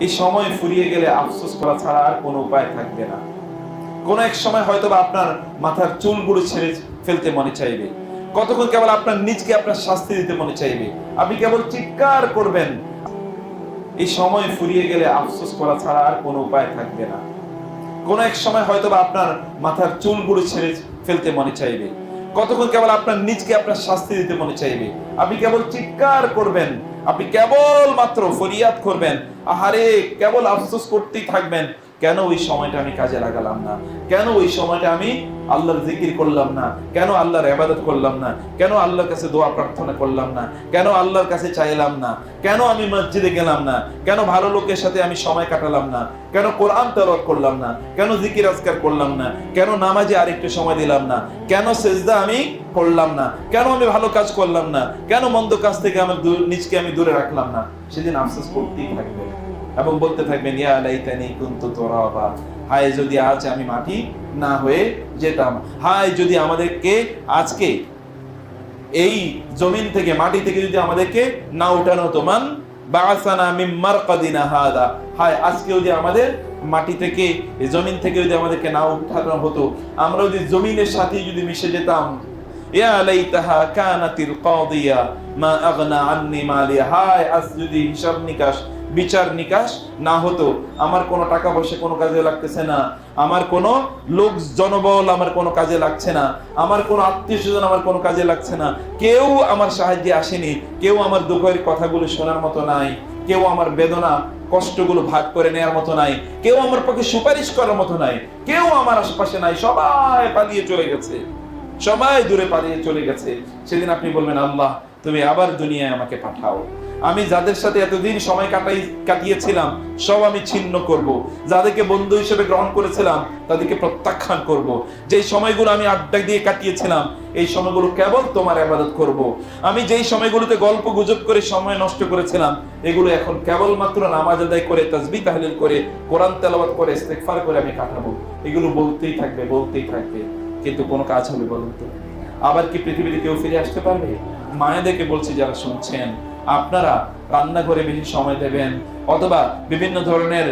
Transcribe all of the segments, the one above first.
এই সময় ফুরিয়ে গেলে আফসোস করা ছাড়া আর কোনো উপায় থাকবে না। কোন এক সময় হয়তো বা আপনার মাথার চুলগুলো ছেড়ে ফেলতে মনে চাইবে, কতক্ষণ কেবল আপনার নিজকে আপনার শাস্তি দিতে মনে চাইবে, আপনি কেবল চিৎকার করবেন। এই সময় ফুরিয়ে গেলে আফসোস করা ছাড়া আর কোনো উপায় থাকবে না। কোন এক সময় হয়তো বা আপনার মাথার চুলগুলো ছেড়ে ফেলতে মনে চাইবে, কতক্ষণ কেবল আপনার নিজকে আপনার শাস্তি দিতে মনে চাইবে, আপনি কেবল চিৎকার করবেন, আপনি কেবল মাত্র ফরিয়াদ করবেন, আহারে কেবল আফসোস করতেই থাকবেন, কেন ওই সময়টা আমি কাজে লাগালাম না, কেন ওই সময়টা আমি আল্লাহর জিকির করলাম না, কেন আল্লাহর ইবাদত করলাম না, কেন আল্লাহর কাছে দোয়া প্রার্থনা করলাম না, কেন আল্লাহর কাছে চাইলাম না, কেন আমি মসজিদে গেলাম না, কেন ভালো লোকের সাথে আমি সময় কাটালাম না, কেন কোরআন তেলাওয়াত করলাম না, কেন জিকির আজকার করলাম না, কেন নামাজে আরেকটু সময় দিলাম না, কেন সিজদা আমি করলাম না, কেন আমি ভালো কাজ করলাম না, কেন মন্দ কাজ থেকে আমার নিজকে আমি দূরে রাখলাম না। সেদিন আফসোস করতেই থাকবে এবং বলতে থাকবেন, ইয়া লাইতানি কুনতু তুরাবা, হায় যদি আজ আমি মাটি না হয়ে যেতাম, হায় যদি আমাদেরকে আজকে এই জমিন থেকে, মাটি থেকে যদি আমাদেরকে না উঠানো হতো, মান বাআসানা মিন মারকাদিনা হাদা, হায় আজকে যদি আমাদের মাটি থেকে, এই জমিন থেকে যদি আমাদেরকে না উঠানো হতো, আমরা যদি জমিনের সাথে যদি মিশে যেতাম, ইয়া লাইতাহা কানাতিল কাদিয়া মা আগনা আন্নি মালিয়া, হায় আজ যদি হিসাব নিকাশ, বিচার নিকাশ না হতো, আমার কোনো টাকা পয়সা কোনো কাজে লাগতেছে না, আমার কোনো লোক জনবল আমার কোনো কাজে লাগছে না, আমার কোনো আত্মীয় স্বজন আমার কোনো কাজে লাগছে না, কেউ আমার সাহায্যে আসেনি, কেউ আমার দুঃখের কথাগুলো শোনার মতো নাই, কেউ আমার বেদনা কষ্টগুলো ভাগ করে নেওয়ার মতো নাই, কেউ আমার পক্ষে সুপারিশ করার মতো নাই, কেউ আমার আশেপাশে নাই, সবাই পালিয়ে চলে গেছে, সবাই দূরে পালিয়ে চলে গেছে। সেদিন আপনি বলবেন, আল্লাহ তুমি আবার দুনিয়ায় আমাকে পাঠাও, আমি যাদের সাথে এতদিন সময় কাটিয়েছিলাম সব আমি ছিন্ন করব, যাদেরকে বন্ধু হিসেবে গ্রহণ করেছিলাম তাদেরকে প্রত্যাখ্যান করব, যেই সময়গুলো আমি আড্ডা দিয়ে কাটিয়েছিলাম এই সময়গুলো কেবল তোমার ইবাদত করব, আমি যেই সময়গুলোতে গল্প গুজব করে সময় নষ্ট করেছিলাম এগুলো এখন কেবলমাত্র নামাজ আদায় করে, তাসবিহ তাহলিল করে, কোরআন তেলাওয়াত করে, ইস্তিগফার করে আমি কাটাবো। এগুলো বলতেই থাকবে, বলতেই থাকবে, কিন্তু কোনো কাজ হবে বলুন তো? আবার কি পৃথিবীতে কেউ ফিরে আসতে পারবে? মায়েদেরকে বলছি যারা শুনছেন, আপনারা রান্নাঘরে বেশি সময় দেবেন, অথবা বিভিন্ন ধরনের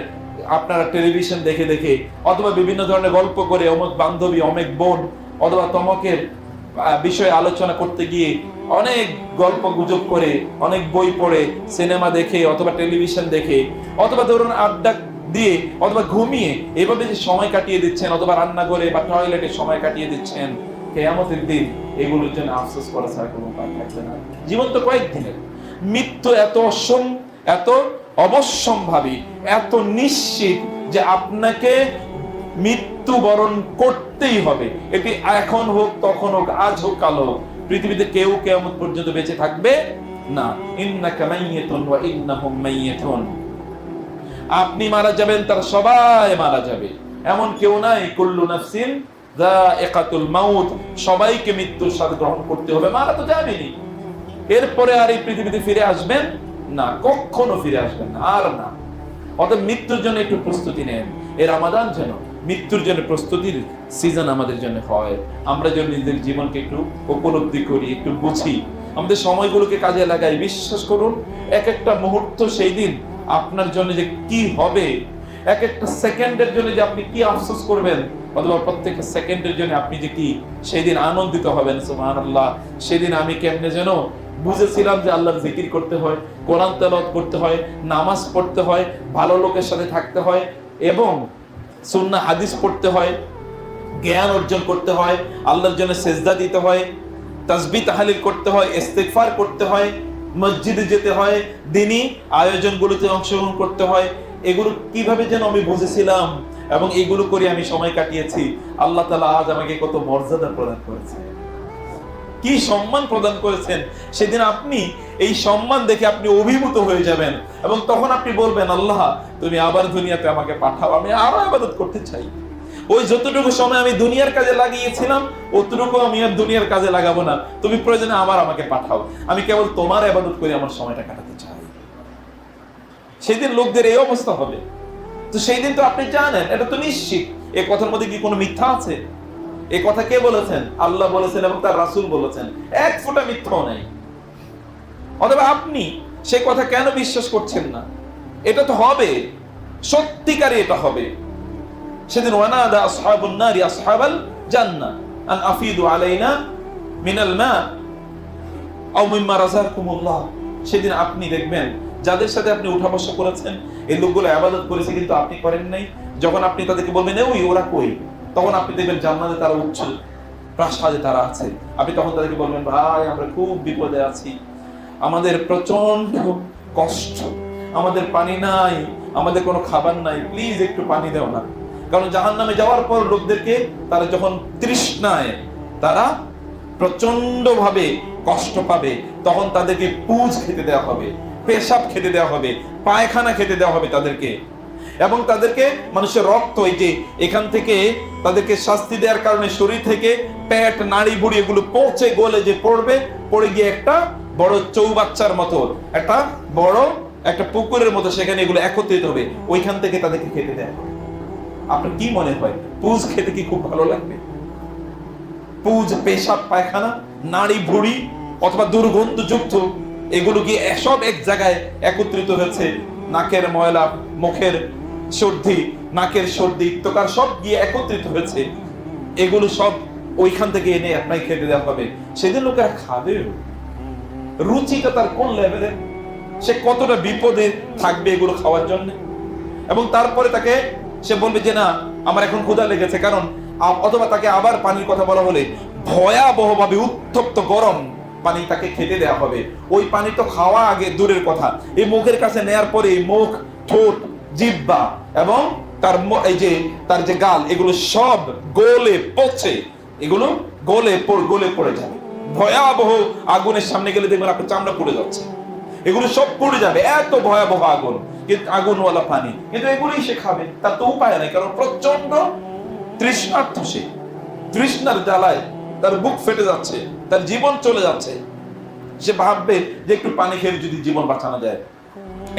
আপনারা টেলিভিশন দেখে দেখে, অথবা বিভিন্ন ধরনের গল্প করে, অমুক বান্ধবী অমুক বোন অথবা তমকের বিষয়ে আলোচনা করতে গিয়ে অনেক গল্প গুজব করে, অনেক বই পড়ে, সিনেমা দেখে, অথবা টেলিভিশন দেখে, অথবা ধরুন আড্ডা দিয়ে, অথবা ঘুমিয়ে এভাবে যে সময় কাটিয়ে দিচ্ছেন, অথবা রান্নাঘরে বা টয়লেটে সময় কাটিয়ে দিচ্ছেন, কিয়ামতের দিন এগুলোর জন্য আফসোস করা ছাড়া কোনো উপায় থাকবে না। জীবন তো কয়েকদিনের, মৃত্যু এত অবশ্যম্ভাবী, এত নিশ্চিত যে আপনাকে মৃত্যুবরণ করতেই হবে। এটি এখন হোক, তখন হোক, আজ হোক, কাল হোক, পৃথিবীতে কেউ কিয়ামত পর্যন্ত বেঁচে থাকবে না। ইন্নাকা মাইয়িতুন ওয়া ইন্নাহুম মাইয়িতুন, আপনি মারা যাবেন, তারা সবাই মারা যাবে, এমন কেউ নাই। কুল্লু নাফসিন যায়িকাতুল মাউত, সবাইকে মৃত্যুর সাথে গ্রহণ করতে হবে, মারা তো যাবেনই। এরপরে আর এই পৃথিবীতে ফিরে আসবেন না, কখনো ফিরে আসবেন না, আর না। অতএব মৃত্যুর জন্য একটু প্রস্তুতি নেন। এই রমাদান যেন মৃত্যুর জন্য প্রস্তুতির সিজন আমাদের জন্য হয়, আমরা যেন নিজেদের জীবনকে একটু উপলব্ধি করি, একটু বুঝি, আমাদের সময়গুলোকে কাজে লাগাই। বিশ্বাস করুন, এক একটা মুহূর্ত সেই দিন আপনার জন্য যে কি হবে, এক একটা সেকেন্ডের জন্য যে আপনি কি আফসোস করবেন, অথবা প্রত্যেকটা সেকেন্ডের জন্য আপনি যে কি সেই দিন আনন্দিত হবেন। সুবহানাল্লাহ, সেদিন আমি কেমনে যেন বুঝেছিলাম যে আল্লাহর জিকির করতে হয়, কোরআন তেলাওয়াত করতে হয়, নামাজ পড়তে হয়, ভালো লোকের সাথে থাকতে হয়, এবং সুন্নাহ হাদিস পড়তে হয়, জ্ঞান অর্জন করতে হয়, আল্লাহর জন্য সেজদা দিতে হয়, তাসবিহ তাহলিল করতে হয়, ইস্তিগফার করতে হয়, মসজিদে যেতে হয়, দ্বীনি আয়োজনগুলোতে অংশগ্রহণ করতে হয়। এগুলো কিভাবে যেন আমি বুঝেছিলাম এবং এগুলো করে আমি সময় কাটিয়েছি। আল্লাহ তাআলা আজ আমাকে কত মর্যাদা প্রদান করেছেন, কি সম্মান প্রদান করেছেন। সেদিন আপনি এই সম্মান দেখে আপনি অভিভূত হয়ে যাবেন এবং তখন আপনি বলবেন, আল্লাহ তুমি আবার দুনিয়াতে আমাকে পাঠাও, আমি আরো ইবাদত করতে চাই। ওই যতটুকু সময় আমি দুনিয়ার কাজে লাগিয়েছিলাম অতটুকু আমি আর দুনিয়ার কাজে লাগাবো না, তুমি প্রয়োজনে আমাকে পাঠাও, আমি কেবল তোমার ইবাদত করে আমার সময়টা কাটাতে চাই। সেদিন লোকদের এই অবস্থা হবে। তো সেই দিন তো আপনি জানেন, এটা তো নিশ্চিত। এই কথার মধ্যে কি কোনো মিথ্যা আছে? এই কথা কে বলেছেন? আল্লাহ বলেছেন এবং তার রাসূল বলেছেন, এক ফোঁটা মিথ্যাও নেই। অথবা আপনি সেই কথা কেন বিশ্বাস করছেন না? এটা তো হবে, সত্যিকারে এটা হবে। সেদিন ওয়ানাদা আসহাবুন নারি আসহাবাল জান্নাহ আন আফিদু আলাইনা মিনাল মা আও মিম্মা রাযাকাকুমুল্লাহ। সেদিন আপনি দেখবেন যাদের সাথে আপনি উঠা বসা করেছেন, এই লোকগুলো ইবাদত করেছে কিন্তু আপনি করেন নাই, যখন আপনি তাদেরকে বলবেন ওই ওরা কই, তখন আপনি দেখবেন জান্নাতে তারা উচ্চ প্রাসাদে তারা আছে। আপনি তখন তাদেরকে বলবেন ভাই আমরা খুব বিপদে আছি, আমাদের প্রচন্ড কষ্ট, আমাদের পানি নাই, আমাদের কোনো খাবার নাই, প্লিজ একটু পানি দাও না। কারণ জাহান্নামে যাওয়ার পর লোকদেরকে তারা যখন তৃষ্ণায় তারা প্রচন্ড ভাবে কষ্ট পাবে, তখন তাদেরকে পুজ খেতে দেওয়া হবে, পেশাব খেতে দেওয়া হবে, পায়খানা খেতে দেওয়া হবে তাদেরকে, এবং তাদেরকে মানুষের রক্ত এই যে এখান থেকে তাদেরকে শাস্তি দেওয়ার কারণে শরীর থেকে পেট নাড়ি বুড়ি এগুলো পচে গলে যে পড়বে, পড়ে গিয়ে একটা বড় চৌবাচ্চার মতো একটা বড় একটা পুকুরের মতো সেখানে এগুলো একত্রিত হবে, ওইখান থেকে তাদেরকে খেতে দেওয়া হবে। আপনার কি মনে হয় পুজ খেতে কি খুব ভালো লাগবে? পুজ, পেশাব, পায়খানা, নাড়ি ভুড়ি অথবা দুর্গন্ধযুক্ত এগুলো কি সব এক জায়গায় একত্রিত হয়েছে, নাকের ময়লা, মুখের সর্দি, নাকের সর্দি, তোকার সব গিয়ে একত্রিত হয়েছে, এগুলো সব ওইখান থেকে এনে আপনাকে খেতে দেওয়া হবে। সেদিন লোকেরা খাবে, রুচিটা তার কোন লেভেলে, সে কতটা বিপদে থাকবে এগুলো খাওয়ার জন্য। এবং তারপরে তাকে সে বলবে যে না আমার এখন ক্ষুধা লেগেছে, কারণ অথবা তাকে আবার পানির কথা বলা হলে ভয়াবহভাবে উত্তপ্ত গরম পানি তাকে খেতে দেওয়া হবে। ওই পানি তো খাওয়া আগে দূরের কথা, এই মুখের কাছে নেয়ার পরে মুখ, ঠোঁট, জিহ্বা এবং তার এই যে তার যে গাল, এগুলো সব গলে পচে, এগুলো গলে পড়ে যাবে। ভয়াবহ আগুনের সামনে গেলে দেখবেন আপনার চামড়া পুড়ে যাচ্ছে, এগুলো সব পুড়ে যাবে, এত ভয়াবহ আগুন, কিন্তু আগুনওয়ালা পানি, কিন্তু এগুলোই সে খাবে, তার তো উপায় নাই, কারণ প্রচন্ড তৃষ্ণার্থ, সে তৃষ্ণার জ্বালায় তার বুক ফেটে যাচ্ছে, তার জীবন চলে যাচ্ছে। সে ভাববে যে একটু পানি খেলে যদি জীবন বাঁচানো যায়,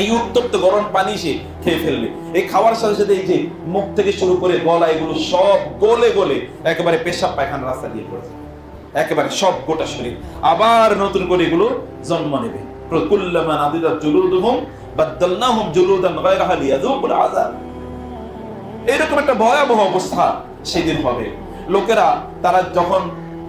এই উত্তপ্ত গরম পানি সে খেয়ে ফেলবে। এই খাওয়ার সাথে সাথে এই যে মুখ থেকে শুরু করে গলা, এগুলো সব গলে গলে একেবারে পেশাব পায়খানা রাস্তা দিয়ে পড়েছে, একেবারে সব গোটা শরীর আবার নতুন করে এগুলো জন্ম নেবে। কুল্লামা নাদিদাত জুলুদুহুম বাদদালনাহুম জুলুদান গায়রাহা লিয়াযুকুল আযাব। এরকম একটা ভয়াবহ অবস্থা সেদিন হবে। লোকেরা তারা যখন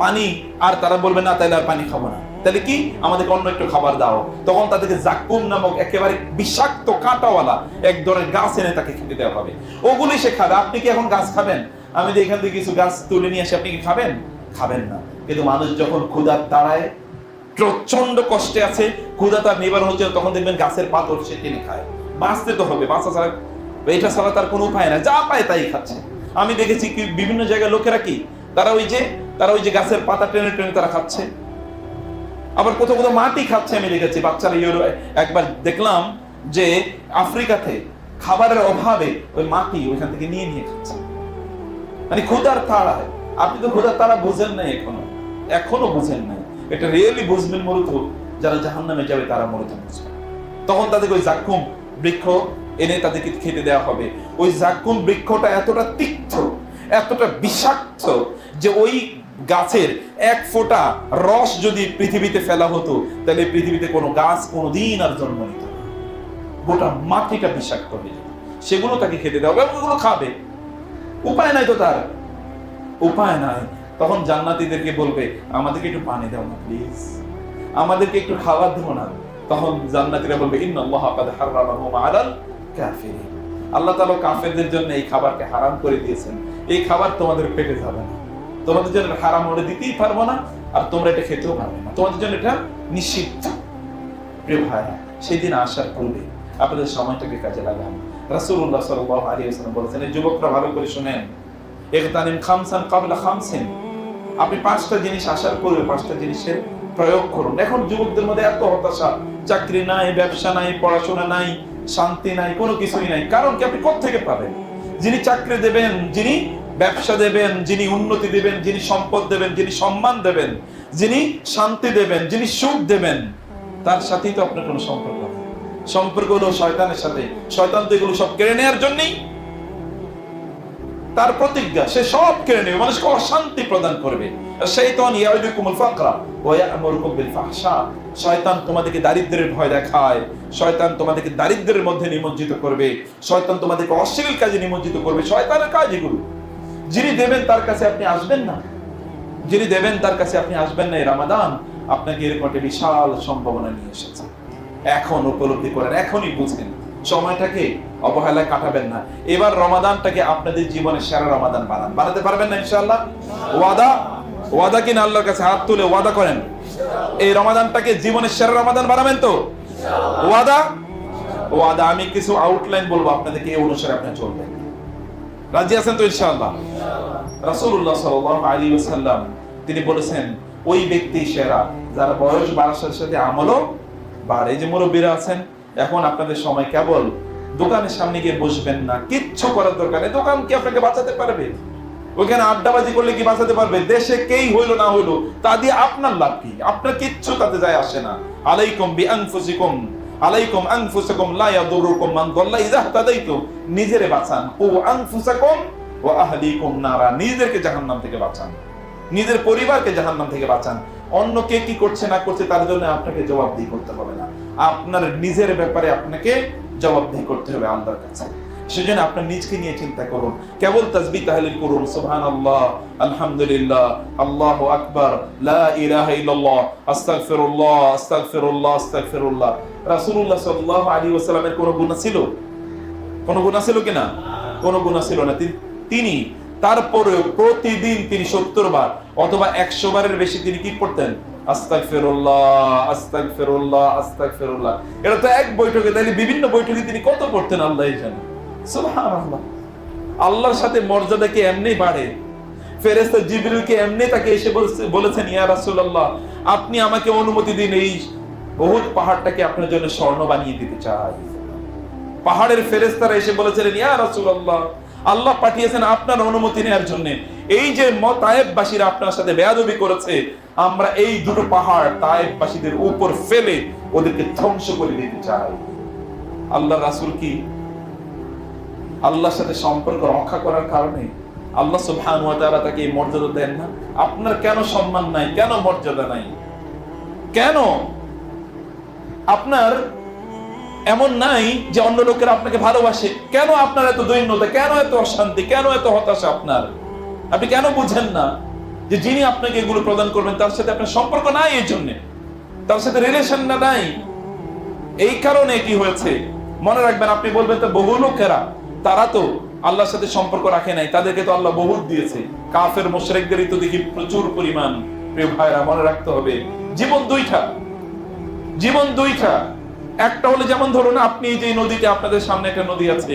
পানি আর তারা বলবে না তাহলে আর পানি খাবো না, তাহলে কি আমাদেরকে অন্য একটু খাবার দাও, তখন তাদেরকে জাক্কুম নামক একেবারে বিষাক্ত কাঁটাওয়ালা এক ধরনের গাছ এনে তাকে খেতে দেওয়া হবে, ওগুলি সে খাবে। আপনি কি এখন গাছ খাবেন? আমি তো এখান থেকে কিছু গাছ তুলে নিয়ে আসি, আপনি কি খাবেন? খাবেন না। কিন্তু মানুষ যখন ক্ষুধার তাড়ায় প্রচন্ড কষ্টে আছে, ক্ষুধা তার নিবারণ হচ্ছে, তখন দেখবেন গাছের পাথর সে টেনে খায়। বাঁচতে তো হবে, বাঁচা ছাড়া, এটা ছাড়া তার কোনো উপায় না, যা পায় তাই খাচ্ছে। আমি দেখেছি কি বিভিন্ন জায়গায় লোকেরা কি তারা ওই যে গাছের পাতা টেনে টেনে তারা খাচ্ছে, আবার কোথাও কোথাও মাটি খাচ্ছে। আমি দেখেছি বাচ্চারা একবার দেখলাম যে আফ্রিকাতে খাবারের অভাবে ওই মাটি ওইখান থেকে নিয়ে নিয়ে খাচ্ছে, মানে ক্ষুধার তাড়ায়। আপনি তো ক্ষুধার তাড়া বুঝেন নাই, এখনো বুঝেন নাই। এটা রিয়েলি বুঝবেন মূলত যারা জাহান্নামে যাবে, তারা মূলত বুঝবে। তখন তাদেরকে ওই জাক্কুম বৃক্ষ এনে তাদেরকে খেতে দেওয়া হবে। ওই জাক্কুম বৃক্ষটা এতটা তিক্ত, এতটা বিষাক্ত যে ওই গাছের এক ফোঁটা রস যদি পৃথিবীতে ফেলা হতো, তাহলে পৃথিবীতে কোনো গাছ কোনোদিন আর জন্ম নিত না, গোটা মাটিটা বিষাক্ত হয়ে যেত। সেগুলো তাকে খেতে দেওয়া হবে, ওগুলো খাবে, উপায় নাই তো তার, উপায় নাই। তখন জান্নাতীদেরকে বলবে আমাদেরকে একটু পানি দাও না প্লিজ, আমাদেরকে একটু খাবার দেবো না। তখন জান্নাতীরা বলবে ইন্নাল্লাহা কাদ হারামাহু আলাল কাফিরিন, আল্লাহ তাআলা কাফেরদের জন্য এই খাবারকে হারাম করে দিয়েছেন, এই খাবার তোমাদের পেটে যাবে না, তোমাদের জন্য হারাম করে দিতেই পারবো না, আর তোমরা এটা খেতেও পারবে না, তোমাদের জন্য এটা নিষিদ্ধ। প্রিয় ভাইরা, সেই দিন আসার পূর্বে আপনাদের সময়টাকে কাজে লাগান। রাসূলুল্লাহ সাল্লাল্লাহু আলাইহি ওয়াসাল্লাম বলেছেন, যুবকরা ভালো করে শুনেন, ইগতানিম খামসান ক্বাবলা খামসিন, আপনি পাঁচটা জিনিস আসার পূর্বে পাঁচটা জিনিসের প্রয়োগ করুন। এখন যুবকদের মধ্যে এত হতাশা, চাকরি নাই, ব্যবসা নাই, পড়াশোনা নাই, শান্তি নাই, কোনো কিছুই নাই। কারণ কি? আপনি কোত্থেকে পাবেন? যিনি চাকরি দেবেন, যিনি ব্যবসা দেবেন, যিনি উন্নতি দেবেন, যিনি সম্পদ দেবেন, যিনি সম্মান দেবেন, যিনি শান্তি দেবেন, যিনি সুখ দেবেন, তার সাথেই তো আপনার কোনো সম্পর্ক নেই। সম্পর্ক হলো শয়তানের সাথে। শয়তান তো এগুলো সব কেড়ে নেওয়ার জন্যই তার প্রতিজ্ঞা, সে সব কেড়ে নেবে, মানুষকে অশান্তি প্রদান করবে। শাইতান ইয়াইদুকুমুল ফাকরা ওয়া ইয়া'মুরুকুম বিল ফাহশা, শয়তান তোমাদেরকে দারিদ্র্যের ভয় দেখায়, শয়তান তোমাদেরকে দারিদ্র্যের মধ্যে নিমজ্জিত করবে, শয়তান তোমাদেরকে অশ্লীল কাজে নিমজ্জিত করবে। শয়তানের কাজ এগুলো। যিনি দেবেন তার কাছে আপনি আসবেন না, যিনি দেবেন তার কাছে আপনি আসবেন না। এই রমাদান আপনাকে এরকম একটা বিশাল সম্ভাবনা নিয়ে এসেছে। এখন উপলব্ধি করেন, এখনই বুঝেন, সময়টাকে অবহেলায় কাটাবেন না। এবার রমাদানটাকে আপনাদের জীবনের সেরা রমাদান বানান। বানাতে পারবেন না ইনশাআল্লাহ? ওয়াদা? ওয়াদা কিনা আল্লাহর কাছে হাত তুলে ওয়াদা করেন এই রমাদানটাকে জীবনের সেরা রমাদান বানাবেন তো? ওয়াদা? ওয়াদা। আমি কিছু আউটলাইন বলবো আপনাদেরকে, এই অনুসারে আপনি চলবেন। রাজি আছেন তো ইনশাআল্লাহ? রাসূলুল্লাহ সাল্লাল্লাহু আলাইহি ওয়াসাল্লাম তিনি বলেছেন, ওই ব্যক্তি সেরা যারা বয়স বাড়ার সাথে সাথে আমলও বাড়ে। যে মুরব্বীরা আছেন, এখন আপনাদের সময়, কেবল দোকানের সামনে গিয়ে বসবেন না, কিচ্ছু করার দরকার নেই। দোকান কি আপনাকে বাঁচাতে পারবে? ওখানে আড্ডাবাজি করলে কি বাঁচাতে পারবে? দেশে কেই হইলো না হইলো তা দিয়ে আপনার লাভ কি? আপনার কিচ্ছু তাতে যায় আসে না। আলাইকুম বিআনফুসিকুম, আলাইকুম আনফুসাকুম লা ইয়াদুরুকুম মান দাল্লা ইযা ইহতাদাইতুম। নিজেরে বাঁচান। ও আনফুসাকুম ওয়া আহলিকুম নারা। নিজেদেরকে জাহান্নাম থেকে বাঁচান, নিজের পরিবারকে জাহান্নাম থেকে বাঁচান। অন্য কে কি করছে না করছে তার জন্য আপনাকে জবাবদিহি করতে হবে না। আপনার নিজের ব্যাপারে আপনাকে জবাবদিহি করতে হবে আল্লাহর কাছে। সেজন্য আপনার নিজকে নিয়ে চিন্তা করুন, কেবল তাসবিহ তাহলিল করুন, সুবহানাল্লাহ, আলহামদুলিল্লাহ, আল্লাহু আকবার, লা ইলাহা ইল্লাল্লাহ, আস্তাগফিরুল্লাহ, আস্তাগফিরুল্লাহ, আস্তাগফিরুল্লাহ। রাসূলুল্লাহ সাল্লাল্লাহু আলাইহি ওয়াসাল্লামের কোনো গুনাহ ছিল? কোনো গুনাহ ছিল কিনা? কোনো গুনাহ ছিল না। তিনি তারপরেও প্রতিদিন তিনি 70 বার অথবা 100 বারের বেশি তিনি কি করতেন? আস্তাগফিরুল্লাহ, আস্তাগফিরুল্লাহ, আস্তাগফিরুল্লাহ। এটা তো এক বৈঠকে, তাইলে বিভিন্ন বৈঠকে তিনি কত করতেন আল্লাহই জানে। সুবহানাল্লাহ। আল্লাহর সাথে মর্যাদা কি এমনি বাড়ে? ফেরেশতা জিবরিলকে এমনি তাকে এসে বলেছেন, ইয়া রাসূলুল্লাহ, আপনি আমাকে অনুমতি দিন, এই উহুদ পাহাড়টাকে আপনার জন্য স্বর্ণ বানিয়ে দিতে চাই। পাহাড়ের ফেরেশতারা এসে বলেছিলেন, ইয়া রাসূলুল্লাহ, আল্লাহ পাঠিয়েছেন আপনার অনুমতি নেওয়ার জন্য। এই যে তায়েফবাসীরা আপনার সাথে বেয়াদবি করেছে, আমরা এই দুটো পাহাড় তায়েফবাসীদের উপর ফেলে ওদেরকে ধ্বংস করে দিতে চাই। আল্লাহ রাসূল কি আল্লাহর সাথে সম্পর্ক রক্ষা করার কারণে আল্লাহ সুবহানাহু ওয়া তাআলা তাকে এই মর্যাদা দেন না? আপনার কেন সম্মান নাই? কেন মর্যাদা নাই? কেন আপনার এমন নাই যে অন্য লোকেরা আপনাকে ভালোবাসে? কেন আপনার এত দৈন্যতা? কেন এত অশান্তি? কেন এত হতাশা আপনার? আপনি কেন বুঝেন না যে যিনি আপনাকে এগুলো প্রদান করবেন তার সাথে আপনার সম্পর্ক নাই, এই জন্য তার সাথে রিলেশন নাই। এই কারণে কি হয়েছে মনে রাখবেন। আপনি বলবেন তো বহু লোকেরা তারা তো আল্লাহর সাথে সম্পর্ক রাখে নাই, তাদেরকে তো আল্লাহ বহুত দিয়েছে। কাফের মুশরিকদেরই তো দেখি প্রচুর পরিমাণ। প্রিয় ভাইরা, মনে রাখতে হবে জীবন দুইটা, জীবন দুইটা। একটা হলে যেমন ধরুন আপনি যে নদীতে, আপনাদের সামনে একটা নদী আছে,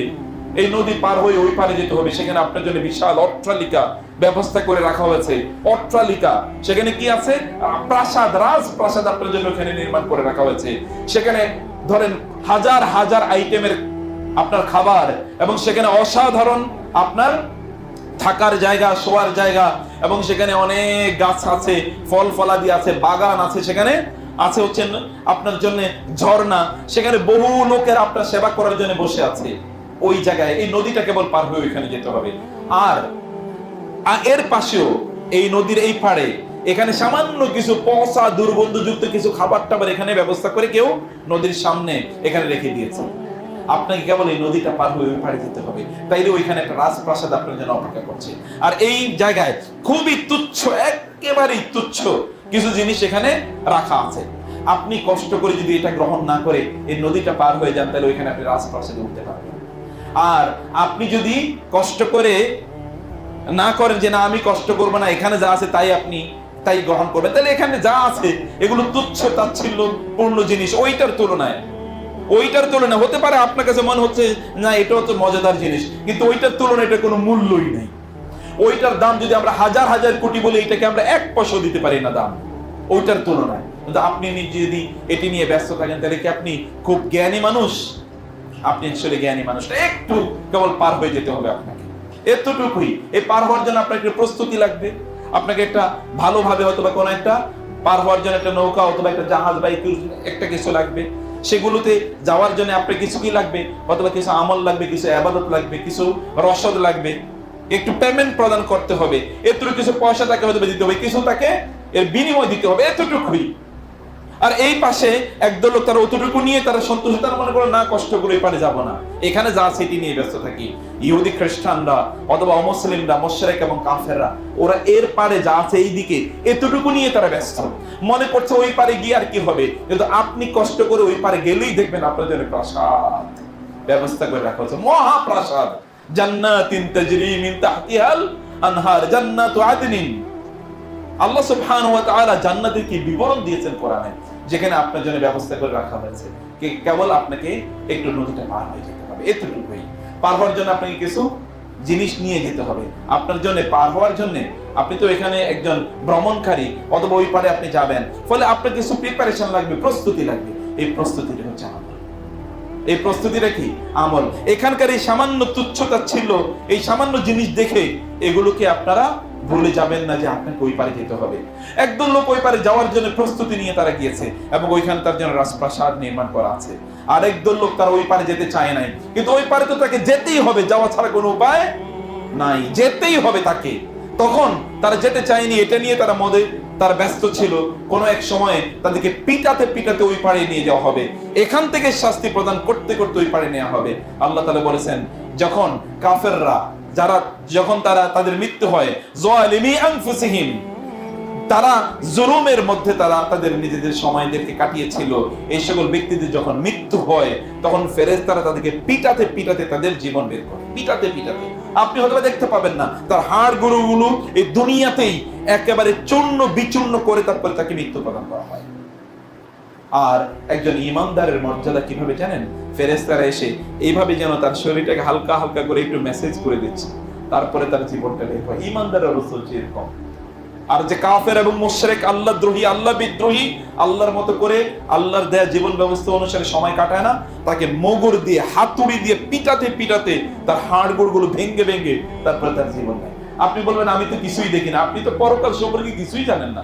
এই নদী পার হয়ে ওই পারে যেতে হবে, সেখানে আপনার জন্য বিশাল অট্টালিকা ব্যবস্থা করে রাখা হয়েছে। অট্টালিকা, সেখানে কি আছে? প্রাসাদ, রাজপ্রাসাদ আপনার জন্য ওখানে নির্মাণ করে রাখা হয়েছে। সেখানে ধরেন হাজার হাজার আইটেমের আপনার খাবার, এবং সেখানে অসাধারণ আপনার থাকার জায়গা, শোয়ার জায়গা, এবং সেখানে অনেক গাছ আছে, ফল ফলাদি আছে, বাগান আছে, সেখানে আছে হচ্ছে আপনার জন্য ঝর্ণা, সেখানে বহু লোকের আপনার সেবা করার জন্য বসে আছে। ওই জায়গায় এই নদীটা কেবল পার হয়ে ওইখানে যেতে হবে। আর এর পাশেও এই নদীর এই পাড়ে এখানে সামান্য কিছু পচা দুর্গন্ধযুক্ত কিছু খাবার টাবার এখানে ব্যবস্থা করে কেউ নদীর সামনে এখানে রেখে দিয়েছে। আপনাকে কেবল এই নদীটা পার হয়ে ওই পাড়ে যেতে হবে, তাইলে ওইখানে একটা রাজপ্রাসাদ আপনার জন্য অপেক্ষা করছে। আর এই জায়গায় খুবই তুচ্ছ, একেবারেই তুচ্ছ কিছু জিনিস এখানে রাখা আছে। আপনি কষ্ট করে যদি এটা গ্রহণ না করে এই নদীটা পার হয়ে যান, তাহলে ওইখানে আপনি রাজপ্রাসাদে উঠতে পারবেন। আর আপনি যদি কষ্ট করে না করেন যে না আমি কষ্ট করবো না, এখানে যা আছে তাই আপনি তাই গ্রহণ করবেন, তাহলে এখানে যা আছে এগুলো তুচ্ছ তাচ্ছিল্য পূর্ণ জিনিস। ওইটার তুলনায় হতে পারে আপনার কাছে মনে হচ্ছে না এটাও তো মজাদার জিনিস, কিন্তু ওইটার তুলনায় এটা কোনো মূল্যই নেই। ওইটার দাম যদি আমরা হাজার হাজার কোটি বলি, এটাকে আমরা 1 পয়সা দিতে পারি না দাম ওইটার তুলনায়। কিন্তু আপনি যদি এটি নিয়ে ব্যস্ত থাকেন, তাহলে কি আপনি খুব জ্ঞানী মানুষ? আপনি আসলে জ্ঞানী মানুষ। একটু কেবল পার হয়ে যেতে হবে আপনাকে, এতটুকুই। এই পার হওয়ার জন্য আপনার একটা প্রস্তুতি লাগবে। আপনাকে একটা ভালোভাবে হয়তো বা কোনো একটা পার হওয়ার জন্য একটা নৌকা অথবা একটা জাহাজ বা একটা কিছু লাগবে। সেগুলোতে যাওয়ার জন্য আপনার কিছু কি লাগবে? অথবা কিছু আমল লাগবে, কিছু ইবাদত লাগবে, কিছু রসদ লাগবে, একটু পেমেন্ট প্রদান করতে হবে, এতটুকু কিছু পয়সা তাকে হয়তো দিতে হবে, কিছু তাকে এর বিনিময় দিতে হবে, এতটুকুই। আর এই পাশে একদল লোক তারা অতটুকু নিয়ে তারা সন্তুষ্ট, তারা মনে করে না কষ্ট করে এই পারে যাবো না, এখানে যা সেটি নিয়ে ব্যস্ত থাকি। ইহুদি খ্রিস্টানরা অথবা অমুসলিমরা, মুশরিক এবং কাফেররা, ওরা এর পারে যা আছে এই দিকে এতটুকু নিয়ে তারা ব্যস্ত, মনে করছে ওই পারে গিয়ে আর কি হবে। কিন্তু আপনি কষ্ট করে ওই পারে গেলেই দেখবেন আপনার জন্য প্রাসাদ ব্যবস্থা করে রাখা হচ্ছে, মহাপ্রাসাদ, জান্নাতিন তাজরি মিন তাহতিহাল আনহার, জান্নাতু আদনিন। আল্লাহ সুবহানাহু ওয়া তাআলা জান্নাতের কি বিবরণ দিয়েছেন কোরআনে, যেখানে আপনার জন্য ব্যবস্থা করে রাখা হয়েছে। কেবল আপনাকে একটু নদীটা পার হয়ে যেতে হবে, এতটুকুই। পার হওয়ার জন্য আপনাকে কিছু জিনিস নিয়ে যেতে হবে। আপনার জন্য পার হওয়ার জন্য, আপনি তো এখানে একজন ভ্রমণকারী অথবা ওই পারে আপনি যাবেন, ফলে আপনার কিছু প্রিপারেশন লাগবে, প্রস্তুতি লাগবে। এই প্রস্তুতিটা হচ্ছে আমল। এই প্রস্তুতিটা কি? আমল। এখানকার এই সামান্য তুচ্ছতা ছিল, এই সামান্য জিনিস দেখে এগুলোকে আপনারা ভুলে যাবেন না যে আপনাকে ওই পারে যেতে হবে। একদল লোক ওই পারে যাওয়ার জন্য প্রস্তুতি নিয়ে তারা গিয়েছে এবং ওইখানে তার জন্য রাজপ্রাসাদ নির্মাণ করা আছে। আর একদল লোক তারা ওই পারে যেতে চায় নাই, কিন্তু ওই পারে তো তাকে যেতেই হবে, যাওয়া ছাড়া কোনো উপায় নাই, যেতেই হবে তাকে। তখন তারা যেতে চায়নি, এটা নিয়ে তারা তারা ব্যস্ত ছিল। কোন এক সময়ে তাদেরকে পিটাতে পিটাতে ওই পারে নিয়ে যাওয়া হবে, এখান থেকে শাস্তি প্রদান করতে করতে ওই পারে নেওয়া হবে। আল্লাহ তাআলা বলেছেন, যখন কাফেররা যখন তাদের মৃত্যু হয়, যালিমি আনফুসিহিম, তারা জুলুমের মধ্যে তারা তাদের নিজেদের সময়দেরকে কাটিয়েছিল, এই সকল ব্যক্তিদের যখন মৃত্যু হয়, তখন ফেরেশতারা তাদেরকে পিটাতে পিটাতে তাদের জীবন বের করে, পিটাতে পিটাতে। আপনি হয়তো দেখতে পাবেন না, তার হাড় গুলো এই দুনিয়াতেই একেবারে চূর্ণ বিচূর্ণ করে তারপরে তাকে মৃত্যু প্রদান করা হয়। আর একজন ইমানদারের মর্যাদা কিভাবে জানেন? ফেরেশতারা এসে এইভাবে যেন তার শরীরটাকে হালকা হালকা করে একটু মেসেজ করে দিচ্ছে, তারপরে তার জীবনটা বের হয়। ইমানদারের অবস্থা হচ্ছে এরকম। আর যে কাফের এবং মুশরিক, আল্লাহ দ্রোহী, আল্লাহ বিদ্রোহী, আল্লাহর মতো করে আল্লাহর দেয়া জীবন ব্যবস্থা অনুসারে সময় কাটায় না, তাকে মোগর দিয়ে, হাতুড়ি দিয়ে পিটাতে পিটাতে তার হাড়গোড় গুলো ভেঙে ভেঙে তারপরে তার জীবন নেয়। আপনি বলবেন আমি তো কিছুই দেখি না, আপনি তো পরকাল সম্পর্কে কিছুই জানেন না।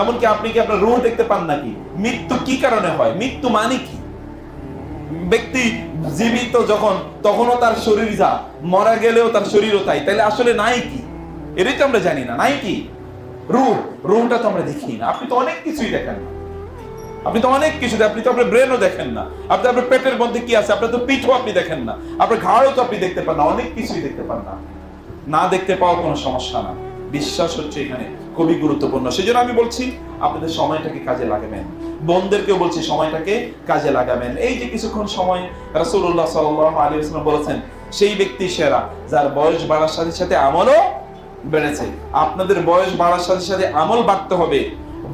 এমনকি আপনি কি আপনার রূহ দেখতে পান নাকি? মৃত্যু কি কারণে হয়? মৃত্যু মানে কি? ব্যক্তি জীবিত যখন, তখনও তার শরীর যা, মরা গেলেও তার শরীরও তাই, তাহলে আসলে নাই কি? এটাই তো আমরা জানি না, নাই কি? রুহটা তো আমরা দেখি না। আপনি তো অনেক কিছুই দেখেন না, আপনি তো অনেক কিছু, আপনি তো আপনার ব্রেনও দেখেন না, আপনি আপনার পেটের মধ্যে কি আছে, আপনার তো পিঠও আপনি দেখেন না, আপনার ঘাড়ও তো আপনি দেখতে পান না, অনেক কিছুই দেখতে পান না। না দেখতে পাওয়া কোনো সমস্যা না, বিশ্বাস হচ্ছে এখানে খুবই গুরুত্বপূর্ণ। সেজন্য আমি বলছি আপনাদের সময়টাকে কাজে লাগাবেন, বোনদেরকেও বলছি সময়টাকে কাজে লাগাবেন। এই যে কিছুক্ষণ সময় রাসূলুল্লাহ সাল্লাল্লাহু আলাইহি ওয়াসাল্লাম বলেছেন, সেই ব্যক্তি সেরা যার বয়স বাড়ার সাথে সাথে আমলও বেড়েছে। আপনাদের বয়স বাড়ার সাথে সাথে আমল বাড়তে হবে।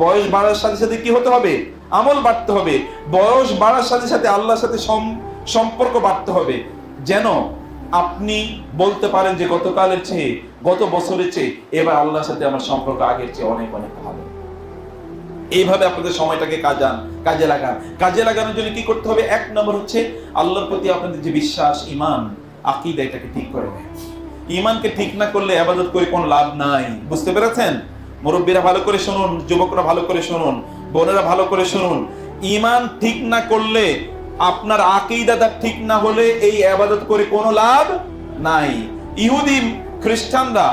বয়স বাড়ার সাথে সাথে কি হতে হবে? আমল বাড়তে হবে। বয়স বাড়ার সাথে সাথে আল্লাহর সাথে সম্পর্ক বাড়তে হবে, যেন আপনি বলতে পারেন যে গতকালের চেয়ে, গত বছরের চেয়ে এবার আল্লাহর সাথে আমার সম্পর্ক আগের চেয়ে অনেক অনেক ভালো। এইভাবে আপনাদের সময়টাকে কাজে লাগান। কাজে লাগানোর জন্য কি করতে হবে? এক নম্বর হচ্ছে আল্লাহর প্রতি আপনাদের যে বিশ্বাস, ঈমান, আকীদা, এটাকে ঠিক করে নেন। ঈমানকে ঠিক না করলে ইবাদত করে কোনো লাভ নাই। বুঝতে পেরেছেন? মুরব্বীরা ভালো করে শুনুন, যুবকরা ভালো করে শুনুন, বোনেরা ভালো করে শুনুন। ঈমান ঠিক না করলে, আপনার আকীদাটা ঠিক না হলে এই ইবাদত করে কোনো লাভ নাই। ইহুদি খ্রিস্টানরা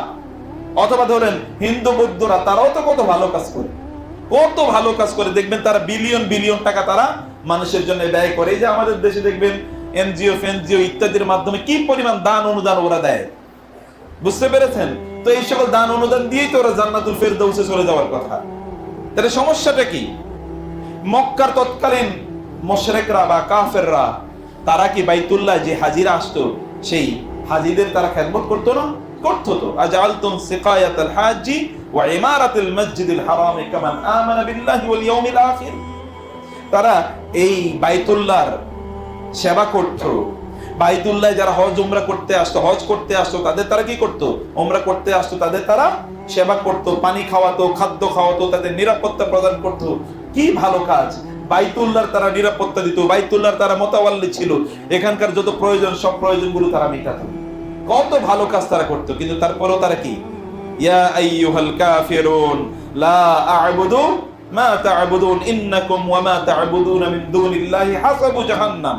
অথবা ধরেন হিন্দু বৌদ্ধরা, তারাও তো কত ভালো কাজ করে, কত ভালো কাজ করে। দেখবেন তারা বিলিয়ন বিলিয়ন টাকা তারা মানুষের জন্য ব্যয় করে। এই যে আমাদের দেশে দেখবেন এনজিও ফেনজিও ইত্যাদির মাধ্যমে কি পরিমাণ দান অনুদান ওরা দেয়। বুঝতে পেরেছেন? তো এই সকল দান অনুদান দিয়েই তো ওরা জান্নাতুল ফেরদাউসে চলে যাওয়ার কথা। তাহলে সমস্যাটা কি? মক্কার তৎকালীন মুশরিকরা বা কাফেররা, তারা কি বাইতুল্লাহ যে হাজিরা আসতো, সেই হাজিদের তারা খেদমত করতো না? করতো তো। আজআলতুম সিকায়াতাল হাজি ওয়া ইমারাতুল মসজিদিল হারাম কামান আমানা বিল্লাহি ওয়াল ইয়াউমিল আখির। তারা এই বাইতুল্লাহর সেবা করতো। বাইতুল্লাহ যারা হজ উমরা করতে আসতো, হজ করতে আসতো, তাদের তারা কি করতো? উমরা করতে আসতো, তাদের তারা সেবা করতো, পানি খাওয়াতো, খাদ্য খাওয়াতো, তাদের নিরাপত্তা প্রদান করতো। কি ভালো কাজ! বাইতুল্লাহর তারা নিরাপত্তা দিত, বাইতুল্লাহর তারা মোতাওয়াল্লি ছিল, এখানকার যত প্রয়োজন সব প্রয়োজনগুলো তারা মেটাতো। কত ভালো কাজ তারা করতো। কিন্তু তারপরেও তারা কি? ইয়া আইয়ুহাল কাফিরুন লা আ'বুদু মা তা'বুদুন ইন্নাকুম ওয়া মা তা'বুদুনা মিন দুনিল্লাহি হাসাবু জাহান্নাম।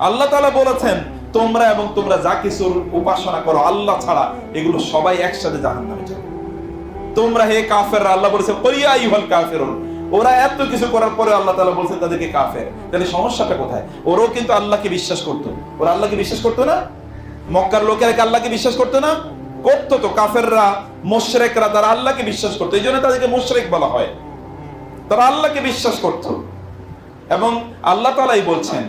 আল্লাহ তাআলা বলেছেন, তোমরা এবং তোমরা যা কিছুর উপাসনা করো আল্লাহ ছাড়া, এগুলো সবাই একসাথে জাহান্নামে যাবে। তোমরা হে কাফেররা, আল্লাহ বলেছেন কুল ইয়া আইয়ুহাল কাফিরুন, ওরা এত কিছু করার পরে আল্লাহ তাআলা বলছেন তাদেরকে কাফের। তাহলে সমস্যাটা কোথায়? ওরাও কিন্তু আল্লাহকে বিশ্বাস করতো। ওরা আল্লাহকে বিশ্বাস করতো না? মক্কার লোকেরা কি আল্লাহকে বিশ্বাস করতো না? করতো তো। কাফেররা, মুশরিকরা তারা আল্লাহকে বিশ্বাস করতো, এই জন্য তাদেরকে মুশরিক বলা হয়। তারা আল্লাহকে বিশ্বাস করতো। এবং আল্লাহ তাআলাই বলছেন